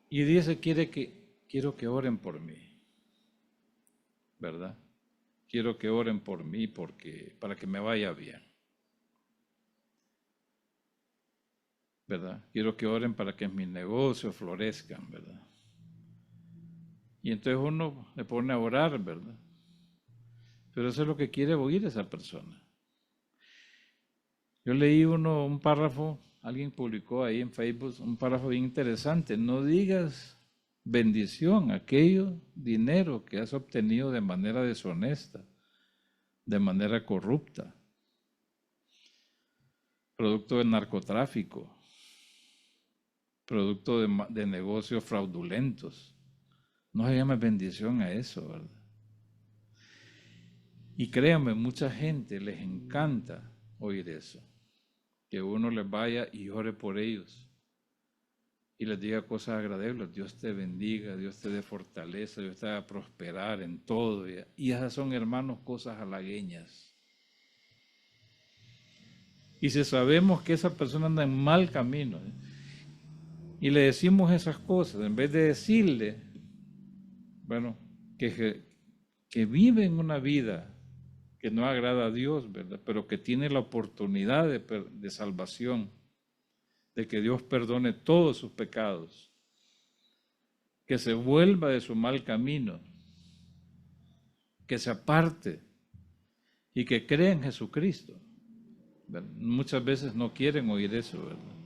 y dice, quiero que oren por mí, ¿verdad? Quiero que oren por mí para que me vaya bien, ¿verdad? Quiero que oren para que mis negocios florezcan, ¿verdad? Y entonces uno le pone a orar, ¿verdad? Pero eso es lo que quiere oír esa persona. Yo leí un párrafo, alguien publicó ahí en Facebook un párrafo bien interesante. No digas bendición, aquello dinero que has obtenido de manera deshonesta, de manera corrupta, producto de narcotráfico, producto de negocios fraudulentos. No se llama bendición a eso, ¿verdad? Y créanme, mucha gente les encanta oír eso. Que uno les vaya y ore por ellos y les diga cosas agradables. Dios te bendiga, Dios te dé fortaleza, Dios te haga prosperar en todo. Y esas son, hermanos, cosas halagueñas. Y si sabemos que esa persona anda en mal camino, y le decimos esas cosas, en vez de decirle, bueno, que vive en una vida que no agrada a Dios, ¿verdad? Pero que tiene la oportunidad de salvación, de que Dios perdone todos sus pecados, que se vuelva de su mal camino, que se aparte y que cree en Jesucristo, ¿verdad? Muchas veces no quieren oír eso, ¿verdad?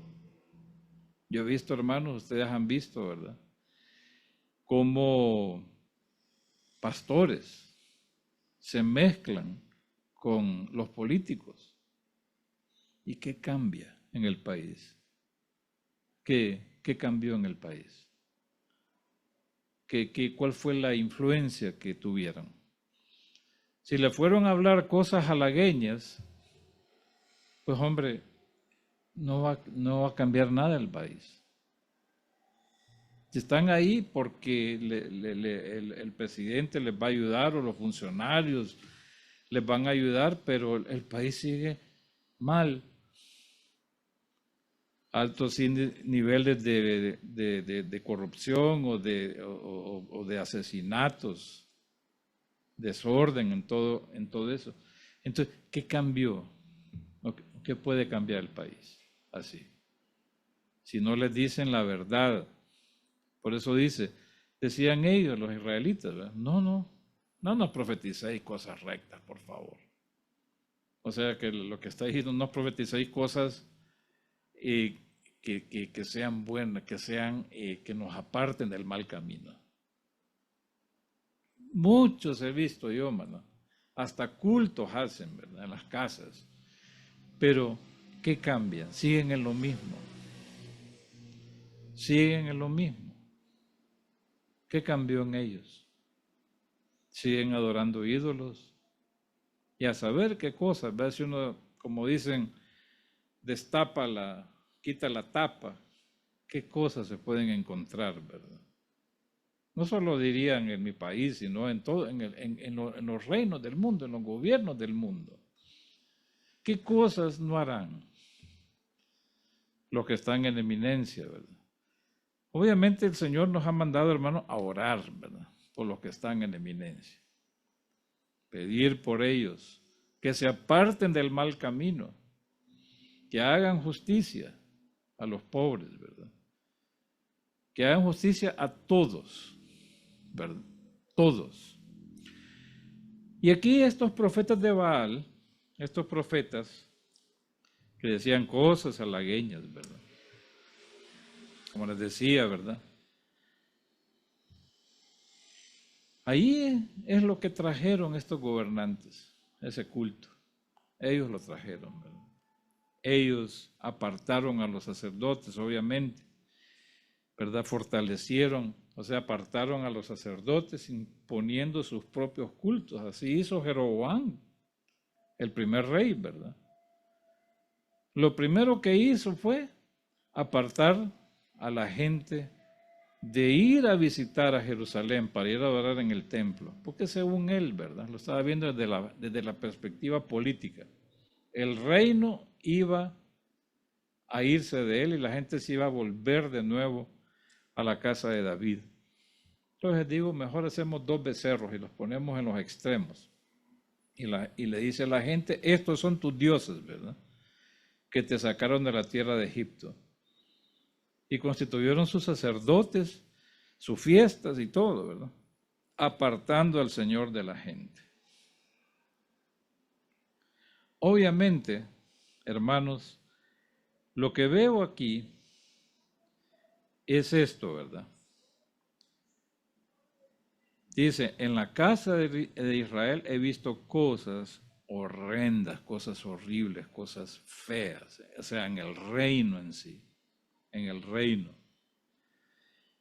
Yo he visto, hermanos, ustedes han visto, ¿verdad? Cómo pastores se mezclan con los políticos. ¿Y qué cambia en el país? ¿Qué cambió en el país? ¿Cuál fue la influencia que tuvieron? Si le fueron a hablar cosas halagueñas, pues hombre, no va a cambiar nada el país. Si están ahí porque el presidente les va a ayudar o los funcionarios les van a ayudar, pero el país sigue mal. Altos niveles de corrupción o de asesinatos, desorden en todo eso. Entonces, ¿qué cambió? ¿Qué puede cambiar el país así? Si no les dicen la verdad. Por eso decían ellos, los israelitas, ¿verdad? No nos profeticéis cosas rectas, por favor. O sea que lo que está diciendo, no profeticéis cosas que sean buenas, que nos aparten del mal camino. Muchos he visto yo, mano. Hasta cultos hacen, ¿verdad? En las casas. Pero, ¿qué cambia? Siguen en lo mismo. Siguen en lo mismo. ¿Qué cambió en ellos? Siguen adorando ídolos. Y a saber qué cosas, ¿verdad? Si uno, como dicen, quita la tapa, qué cosas se pueden encontrar, ¿verdad? No solo dirían en mi país, sino en los reinos del mundo, en los gobiernos del mundo. ¿Qué cosas no harán los que están en eminencia, verdad? Obviamente el Señor nos ha mandado, hermanos, a orar, ¿verdad? Por los que están en eminencia. Pedir por ellos, que se aparten del mal camino, que hagan justicia a los pobres, ¿verdad? Que hagan justicia a todos, ¿verdad? Todos. Y aquí estos profetas de Baal, estos profetas que decían cosas halagueñas, ¿verdad? Como les decía, ¿verdad? Ahí es lo que trajeron estos gobernantes, ese culto. Ellos lo trajeron, ¿verdad? Ellos apartaron a los sacerdotes, obviamente, ¿verdad? Fortalecieron, o sea, apartaron a los sacerdotes imponiendo sus propios cultos. Así hizo Jeroboam, el primer rey, ¿verdad? Lo primero que hizo fue apartar a la gente de ir a visitar a Jerusalén para ir a adorar en el templo, porque según él, ¿verdad? Lo estaba viendo desde la perspectiva política. El reino iba a irse de él y la gente se iba a volver de nuevo a la casa de David. Entonces digo, mejor hacemos 2 becerros y los ponemos en los extremos. Y le dice a la gente, estos son tus dioses, ¿verdad? Que te sacaron de la tierra de Egipto. Y constituyeron sus sacerdotes, sus fiestas y todo, ¿verdad? Apartando al Señor de la gente. Obviamente, hermanos, lo que veo aquí es esto, ¿verdad? Dice, en la casa de Israel he visto cosas horrendas, cosas horribles, cosas feas, o sea, en el reino en sí, en el reino.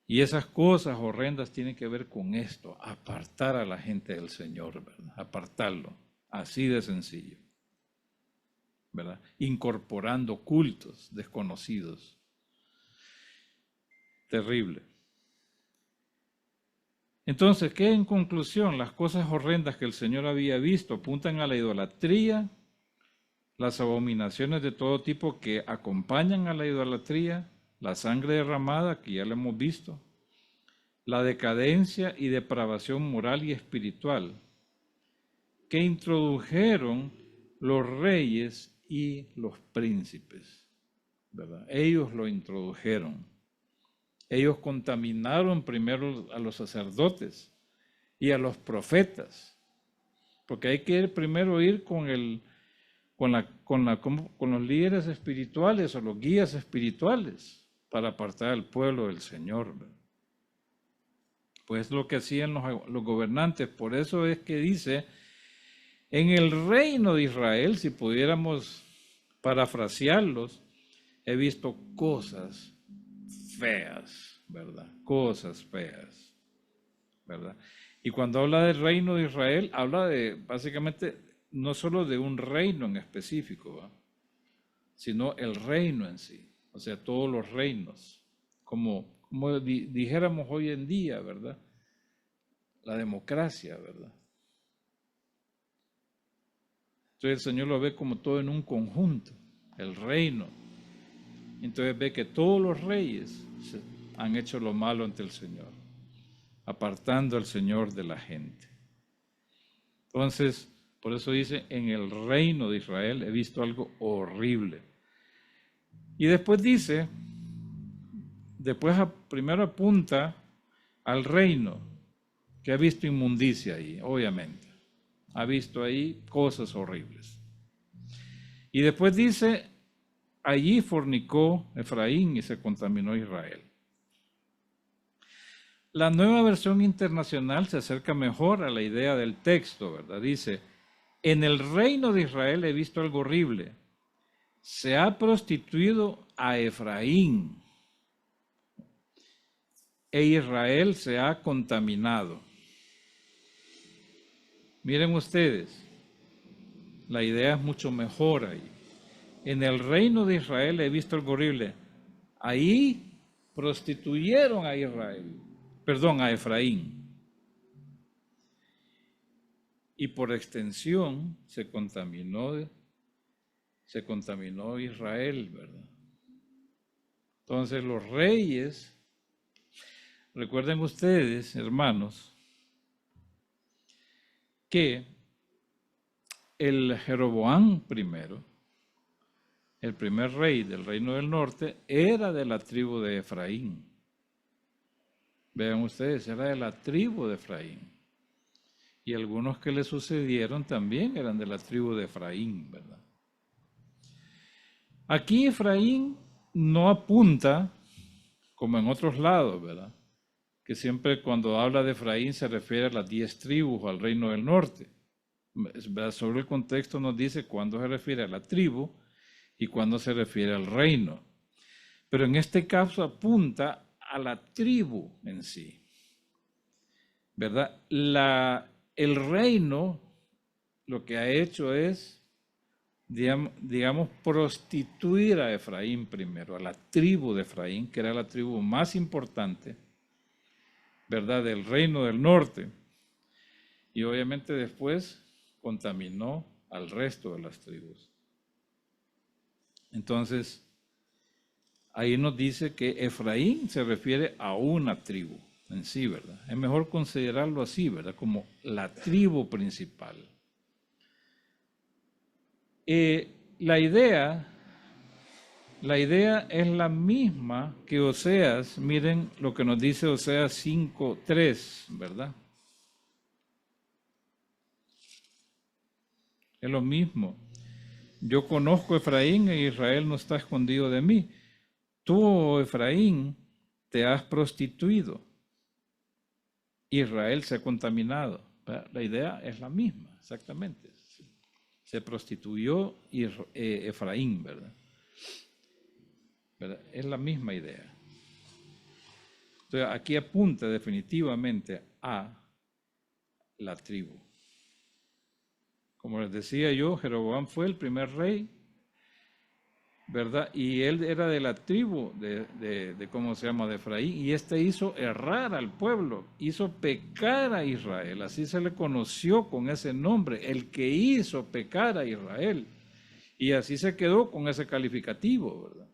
Y esas cosas horrendas tienen que ver con esto, apartar a la gente del Señor, ¿verdad? Apartarlo, así de sencillo, ¿verdad? Incorporando cultos desconocidos. Terrible. Entonces, ¿qué en conclusión? Las cosas horrendas que el Señor había visto apuntan a la idolatría, las abominaciones de todo tipo que acompañan a la idolatría, la sangre derramada, que ya lo hemos visto, la decadencia y depravación moral y espiritual que introdujeron los reyes y los príncipes, ¿verdad? Ellos lo introdujeron. Ellos contaminaron primero a los sacerdotes y a los profetas, porque hay que primero ir con los líderes espirituales o los guías espirituales para apartar al pueblo del Señor, ¿verdad? Pues lo que hacían los gobernantes. Por eso es que dice, en el reino de Israel, si pudiéramos parafrasearlos, he visto cosas feas, ¿verdad? Cosas feas, ¿verdad? Y cuando habla del reino de Israel, habla de, básicamente, no solo de un reino en específico, ¿va? Sino el reino en sí, o sea, todos los reinos, como dijéramos hoy en día, ¿verdad? La democracia, ¿verdad? Entonces el Señor lo ve como todo en un conjunto, el reino. Entonces ve que todos los reyes han hecho lo malo ante el Señor, apartando al Señor de la gente. Entonces, por eso dice, en el reino de Israel he visto algo horrible. Y después dice, primero apunta al reino, que ha visto inmundicia ahí, obviamente. Ha visto ahí cosas horribles. Y después dice, allí fornicó Efraín y se contaminó Israel. La Nueva Versión Internacional se acerca mejor a la idea del texto, ¿verdad? Dice, en el reino de Israel he visto algo horrible. Se ha prostituido a Efraín e Israel se ha contaminado. Miren ustedes, la idea es mucho mejor ahí. En el reino de Israel he visto algo horrible. Ahí prostituyeron a a Efraín. Y por extensión se contaminó Israel, ¿verdad? Entonces los reyes, recuerden ustedes, hermanos, que el Jeroboam primero, el primer rey del reino del norte, era de la tribu de Efraín. Vean ustedes, era de la tribu de Efraín. Y algunos que le sucedieron también eran de la tribu de Efraín, ¿verdad? Aquí Efraín no apunta, como en otros lados, ¿verdad? Que siempre cuando habla de Efraín se refiere a las 10 tribus o al reino del norte. Sobre el contexto nos dice cuándo se refiere a la tribu y cuándo se refiere al reino. Pero en este caso apunta a la tribu en sí, ¿verdad? El reino lo que ha hecho es, digamos, prostituir a Efraín primero, a la tribu de Efraín, que era la tribu más importante, ¿verdad?, del reino del norte. Y obviamente después contaminó al resto de las tribus. Entonces, ahí nos dice que Efraín se refiere a una tribu en sí, ¿verdad? Es mejor considerarlo así, ¿verdad? Como la tribu principal. La idea es la misma que Oseas. Miren lo que nos dice Oseas 5:3, ¿verdad? Es lo mismo. Yo conozco a Efraín e Israel no está escondido de mí. Tú, oh Efraín, te has prostituido. Israel se ha contaminado. La idea es la misma, exactamente. Se prostituyó Efraín, ¿verdad? Es la misma idea. Entonces, aquí apunta definitivamente a la tribu. Como les decía yo, Jeroboam fue el primer rey, ¿verdad? Y él era de la tribu de ¿cómo se llama?, de Efraín, y hizo errar al pueblo, hizo pecar a Israel, así se le conoció con ese nombre, el que hizo pecar a Israel, y así se quedó con ese calificativo, ¿verdad?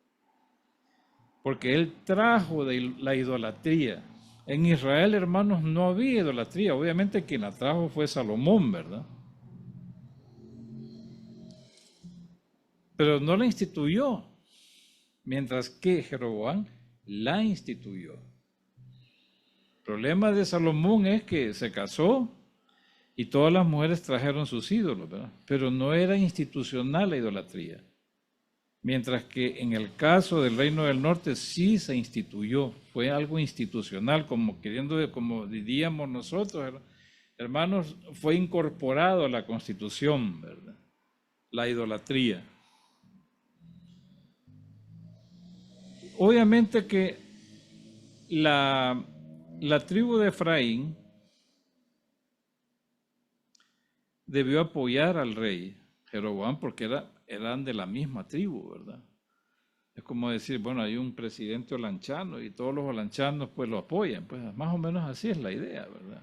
Porque él trajo de la idolatría. En Israel, hermanos, no había idolatría, obviamente quien la trajo fue Salomón, ¿verdad? Pero no la instituyó, mientras que Jeroboam la instituyó. El problema de Salomón es que se casó y todas las mujeres trajeron sus ídolos, ¿verdad? Pero no era institucional la idolatría. Mientras que en el caso del Reino del Norte sí se instituyó, fue algo institucional, como diríamos nosotros, hermanos, fue incorporado a la Constitución, ¿verdad? La idolatría. Obviamente que la tribu de Efraín debió apoyar al rey Jeroboam porque eran de la misma tribu, ¿verdad? Es como decir, bueno, hay un presidente olanchano y todos los olanchanos pues lo apoyan, pues más o menos así es la idea, ¿verdad?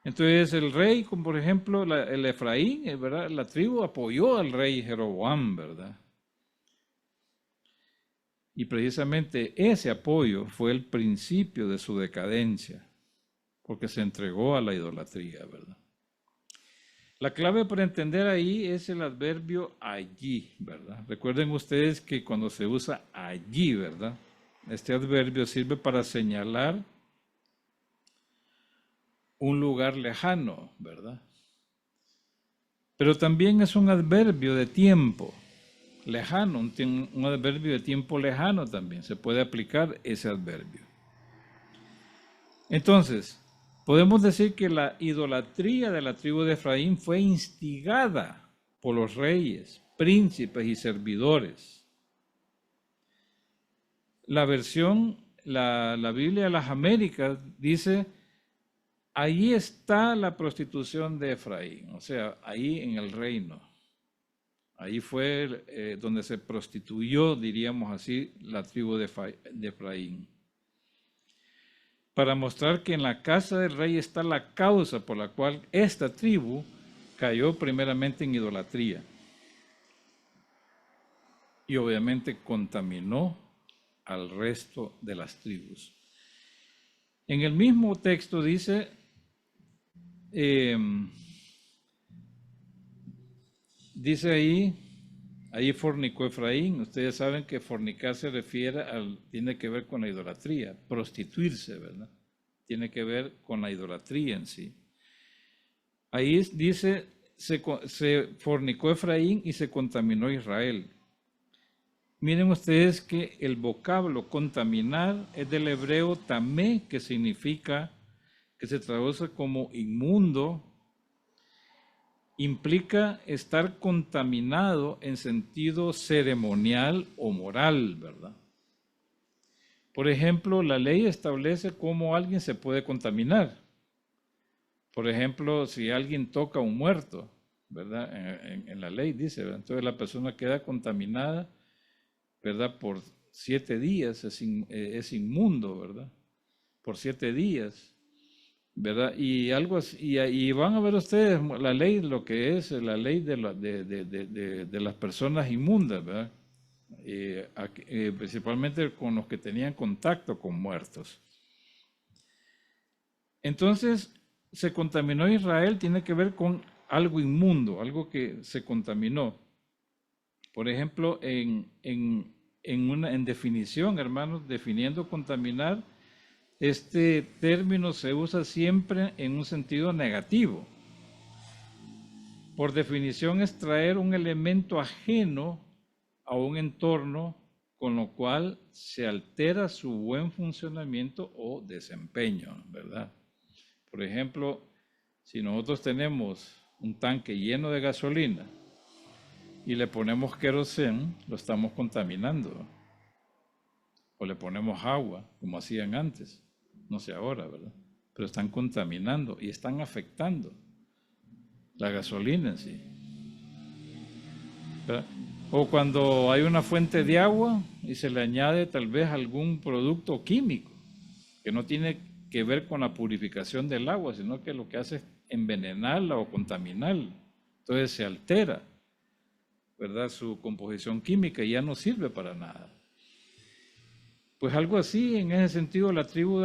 Entonces el rey, como por ejemplo el Efraín, ¿verdad? La tribu apoyó al rey Jeroboam, ¿verdad? Y precisamente ese apoyo fue el principio de su decadencia, porque se entregó a la idolatría, ¿verdad? La clave para entender ahí es el adverbio allí, ¿verdad? Recuerden ustedes que cuando se usa allí, ¿verdad? Este adverbio sirve para señalar un lugar lejano, ¿verdad? Pero también es un adverbio de tiempo lejano, un adverbio de tiempo lejano también. Se puede aplicar ese adverbio. Entonces, podemos decir que la idolatría de la tribu de Efraín fue instigada por los reyes, príncipes y servidores. La versión, la Biblia de las Américas dice, ahí está la prostitución de Efraín, o sea, ahí en el reino. Ahí fue donde se prostituyó, diríamos así, la tribu de Efraín. Para mostrar que en la casa del rey está la causa por la cual esta tribu cayó primeramente en idolatría. Y obviamente contaminó al resto de las tribus. En el mismo texto dice, dice ahí fornicó Efraín. Ustedes saben que fornicar se refiere tiene que ver con la idolatría, prostituirse, ¿verdad? Tiene que ver con la idolatría en sí. Ahí dice, se fornicó Efraín y se contaminó Israel. Miren ustedes que el vocablo contaminar es del hebreo tamé, que significa, que se traduce como inmundo, implica estar contaminado en sentido ceremonial o moral, ¿verdad? Por ejemplo, la ley establece cómo alguien se puede contaminar. Por ejemplo, si alguien toca a un muerto, ¿verdad? En la ley dice, ¿verdad? Entonces la persona queda contaminada, ¿verdad? Por 7 días, es inmundo, ¿verdad? Por 7 días. ¿Verdad? Y algo así, y van a ver ustedes la ley, lo que es la ley de las personas inmundas, ¿verdad? Principalmente con los que tenían contacto con muertos. Entonces, se contaminó Israel, tiene que ver con algo inmundo, algo que se contaminó. Por ejemplo, en definición, hermanos, definiendo contaminar, este término se usa siempre en un sentido negativo. Por definición es traer un elemento ajeno a un entorno con lo cual se altera su buen funcionamiento o desempeño, ¿verdad? Por ejemplo, si nosotros tenemos un tanque lleno de gasolina y le ponemos queroseno, lo estamos contaminando. O le ponemos agua, como hacían antes. No sé ahora, ¿verdad? Pero están contaminando y están afectando la gasolina en sí. ¿Verdad? O cuando hay una fuente de agua y se le añade tal vez algún producto químico que no tiene que ver con la purificación del agua, sino que lo que hace es envenenarla o contaminarla. Entonces se altera, ¿verdad? Su composición química y ya no sirve para nada. Pues algo así, en ese sentido, la tribu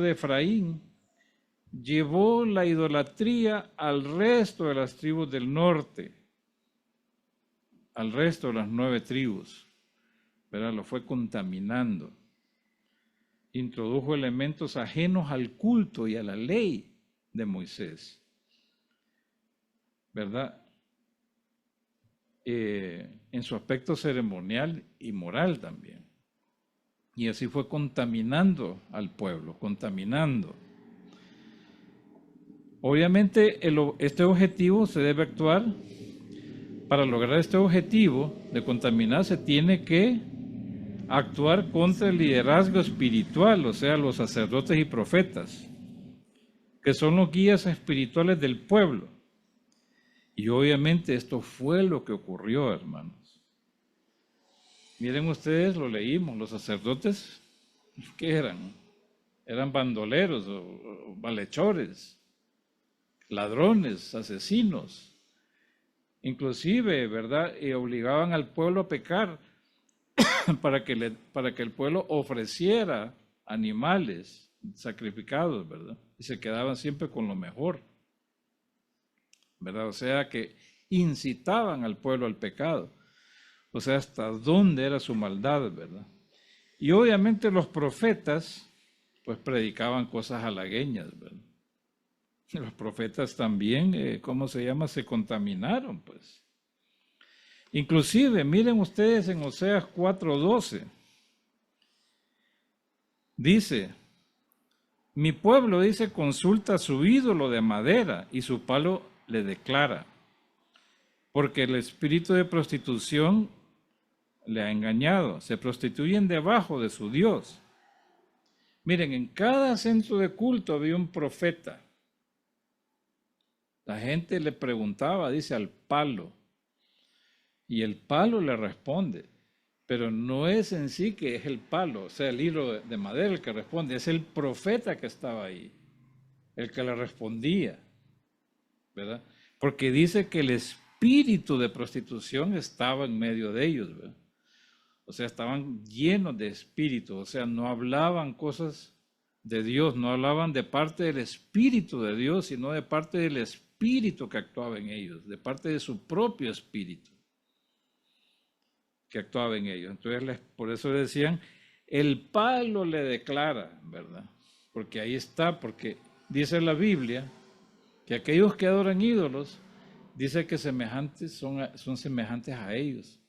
de Efraín llevó la idolatría al resto de las tribus del norte, al resto de las 9 tribus, ¿verdad? Lo fue contaminando. Introdujo elementos ajenos al culto y a la ley de Moisés, ¿verdad? En su aspecto ceremonial y moral también. Y así fue contaminando al pueblo, contaminando. Obviamente este objetivo se debe actuar. Para lograr este objetivo de contaminar se tiene que actuar contra el liderazgo espiritual, o sea, los sacerdotes y profetas, que son los guías espirituales del pueblo. Y obviamente esto fue lo que ocurrió, hermanos. Miren ustedes, lo leímos, los sacerdotes, ¿qué eran? Eran bandoleros o malhechores, ladrones, asesinos. Inclusive, ¿verdad? Y obligaban al pueblo a pecar para que el pueblo ofreciera animales sacrificados, ¿verdad? Y se quedaban siempre con lo mejor, ¿verdad? O sea que incitaban al pueblo al pecado. O sea, hasta dónde era su maldad, ¿verdad? Y obviamente los profetas, pues predicaban cosas halagueñas, ¿verdad? Los profetas también, ¿cómo se llama? Se contaminaron, pues. Inclusive, miren ustedes en Oseas 4:12, dice, mi pueblo, dice, consulta su ídolo de madera y su palo le declara, porque el espíritu de prostitución le ha engañado, se prostituyen debajo de su Dios. Miren, en cada centro de culto había un profeta. La gente le preguntaba, dice, al palo, y el palo le responde, pero no es en sí que es el palo, o sea, el hilo de madera el que responde, es el profeta que estaba ahí, el que le respondía, ¿verdad? Porque dice que el espíritu de prostitución estaba en medio de ellos, ¿verdad? O sea, estaban llenos de espíritu, o sea, no hablaban cosas de Dios, no hablaban de parte del Espíritu de Dios, sino de parte del Espíritu que actuaba en ellos, de parte de su propio Espíritu que actuaba en ellos. Entonces, por eso decían, el palo le declara, ¿verdad? Porque ahí está, porque dice la Biblia que aquellos que adoran ídolos, dice que semejantes son semejantes a ellos,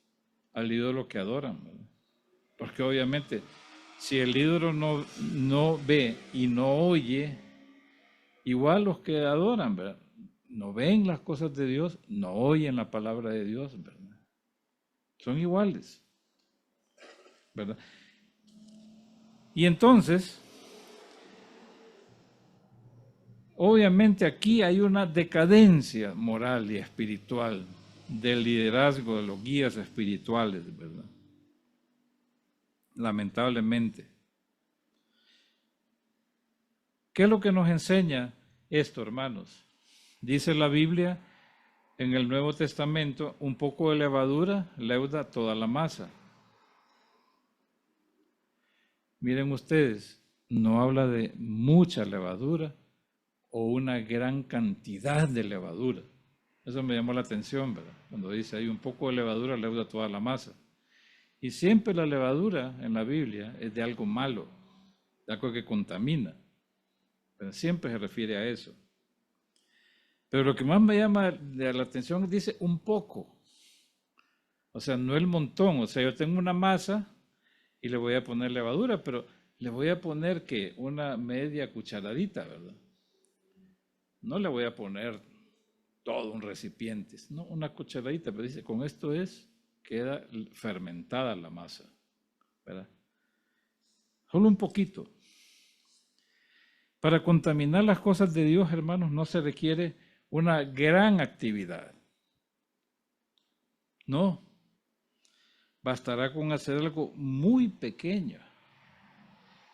al ídolo que adoran, ¿verdad? Porque obviamente, si el ídolo no ve y no oye, igual los que adoran, ¿verdad? No ven las cosas de Dios, no oyen la palabra de Dios, ¿verdad? Son iguales, ¿verdad? Y entonces, obviamente aquí hay una decadencia moral y espiritual del liderazgo de los guías espirituales, ¿verdad? Lamentablemente. ¿Qué es lo que nos enseña esto, hermanos? Dice la Biblia en el Nuevo Testamento, un poco de levadura leuda toda la masa. Miren ustedes, no habla de mucha levadura o una gran cantidad de levadura. Eso me llamó la atención, ¿verdad? Cuando dice hay un poco de levadura leuda toda la masa. Y siempre la levadura en la Biblia es de algo malo, de algo que contamina. Pero siempre se refiere a eso. Pero lo que más me llama la atención dice un poco. O sea, no el montón. O sea, yo tengo una masa y le voy a poner levadura, pero le voy a poner que una media cucharadita, ¿verdad? No le voy a poner todo un recipiente, no una cucharadita, pero dice, con esto queda fermentada la masa, ¿verdad? Solo un poquito. Para contaminar las cosas de Dios, hermanos, no se requiere una gran actividad. No. Bastará con hacer algo muy pequeño,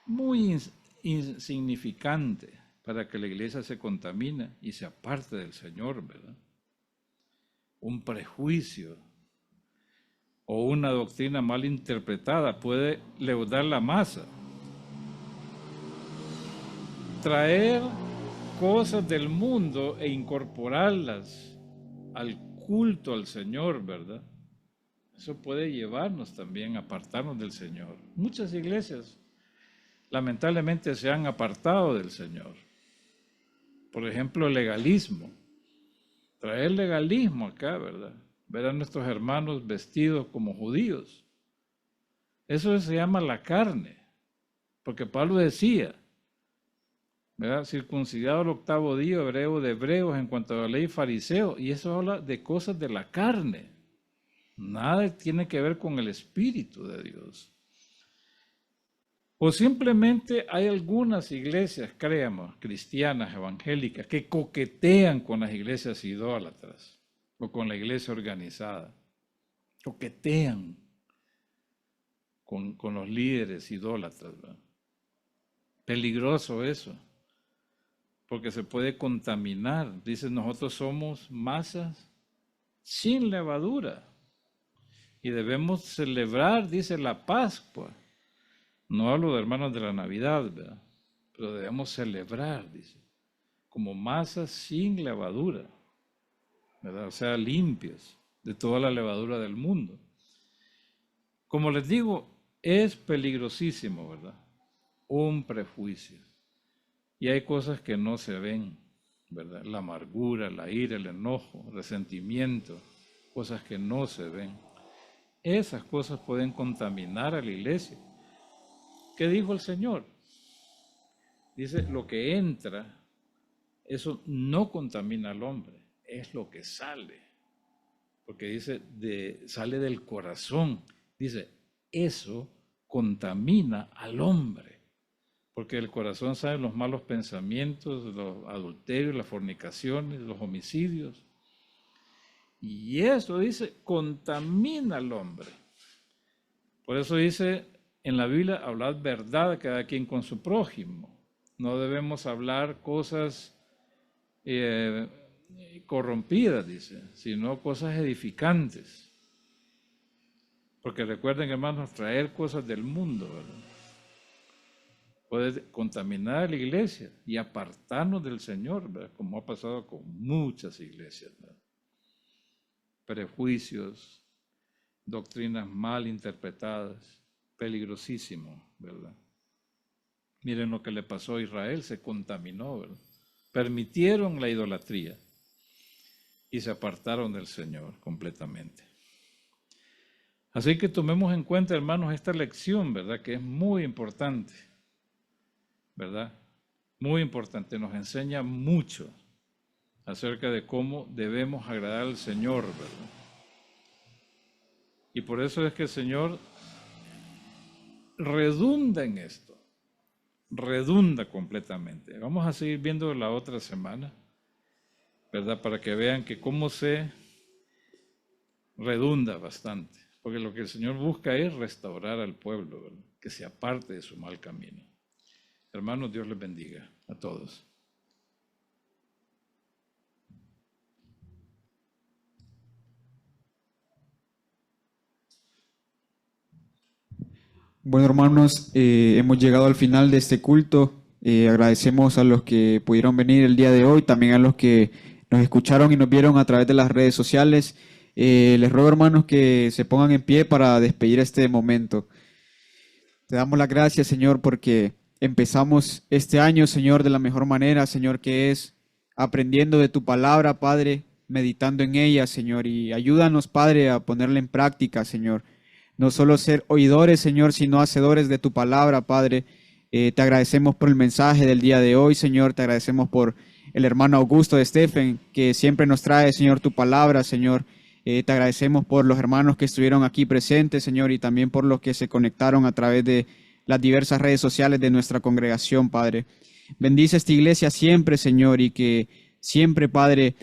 muy insignificante, para que la iglesia se contamine y se aparte del Señor, ¿verdad? Un prejuicio o una doctrina mal interpretada puede leudar la masa. Traer cosas del mundo e incorporarlas al culto al Señor, ¿verdad? Eso puede llevarnos también a apartarnos del Señor. Muchas iglesias lamentablemente se han apartado del Señor. Por ejemplo, el legalismo. Traer legalismo acá, ¿verdad? Ver a nuestros hermanos vestidos como judíos. Eso se llama la carne. Porque Pablo decía, ¿verdad? Circuncidado al 8º día, hebreo de hebreos, en cuanto a la ley fariseo. Y eso habla de cosas de la carne. Nada tiene que ver con el Espíritu de Dios. O simplemente hay algunas iglesias, créamos, cristianas, evangélicas, que coquetean con las iglesias idólatras o con la iglesia organizada. Coquetean con los líderes idólatras, ¿verdad? Peligroso eso, porque se puede contaminar. Dice, nosotros somos masas sin levadura y debemos celebrar, dice, la Pascua. No hablo de hermanos de la Navidad, ¿verdad? Pero debemos celebrar, dice, como masas sin levadura, ¿verdad? O sea, limpios de toda la levadura del mundo. Como les digo, es peligrosísimo, ¿verdad? Un prejuicio. Y hay cosas que no se ven, ¿verdad? La amargura, la ira, el enojo, el resentimiento, cosas que no se ven. Esas cosas pueden contaminar a la iglesia. ¿Qué dijo el Señor? Dice, lo que entra, eso no contamina al hombre, es lo que sale. Porque dice, sale del corazón. Dice, eso contamina al hombre. Porque el corazón salen los malos pensamientos, los adulterios, las fornicaciones, los homicidios. Y eso, dice, contamina al hombre. Por eso dice en la Biblia, hablad verdad a cada quien con su prójimo. No debemos hablar cosas corrompidas, dice, sino cosas edificantes. Porque recuerden, hermanos, traer cosas del mundo, ¿verdad? Puede contaminar a la iglesia y apartarnos del Señor, ¿verdad? Como ha pasado con muchas iglesias, ¿verdad? Prejuicios, doctrinas mal interpretadas, peligrosísimo, ¿verdad? Miren lo que le pasó a Israel, se contaminó, ¿verdad? Permitieron la idolatría y se apartaron del Señor completamente. Así que tomemos en cuenta, hermanos, esta lección, ¿verdad? Que es muy importante, ¿verdad? Muy importante, nos enseña mucho acerca de cómo debemos agradar al Señor, ¿verdad? Y por eso es que el Señor redunda en esto, redunda completamente. Vamos a seguir viendo la otra semana, ¿verdad? Para que vean que cómo se redunda bastante, porque lo que el Señor busca es restaurar al pueblo, ¿verdad? Que se aparte de su mal camino. Hermanos, Dios les bendiga a todos. Bueno, hermanos, hemos llegado al final de este culto. Agradecemos a los que pudieron venir el día de hoy, también a los que nos escucharon y nos vieron a través de las redes sociales. Les ruego, hermanos, que se pongan en pie para despedir este momento. Te damos las gracias, Señor, porque empezamos este año, Señor, de la mejor manera, Señor, que es aprendiendo de tu palabra, Padre, meditando en ella, Señor, y ayúdanos, Padre, a ponerla en práctica, Señor. No solo ser oidores, Señor, sino hacedores de tu palabra, Padre. Te agradecemos por el mensaje del día de hoy, Señor. Te agradecemos por el hermano Augusto de Stephen, que siempre nos trae, Señor, tu palabra, Señor. Te agradecemos por los hermanos que estuvieron aquí presentes, Señor, y también por los que se conectaron a través de las diversas redes sociales de nuestra congregación, Padre. Bendice esta iglesia siempre, Señor, y que siempre, Padre,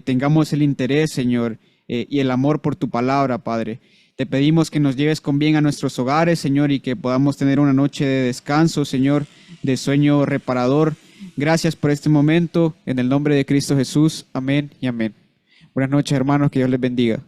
tengamos el interés, Señor, y el amor por tu palabra, Padre. Te pedimos que nos lleves con bien a nuestros hogares, Señor, y que podamos tener una noche de descanso, Señor, de sueño reparador. Gracias por este momento. En el nombre de Cristo Jesús. Amén y amén. Buenas noches, hermanos. Que Dios les bendiga.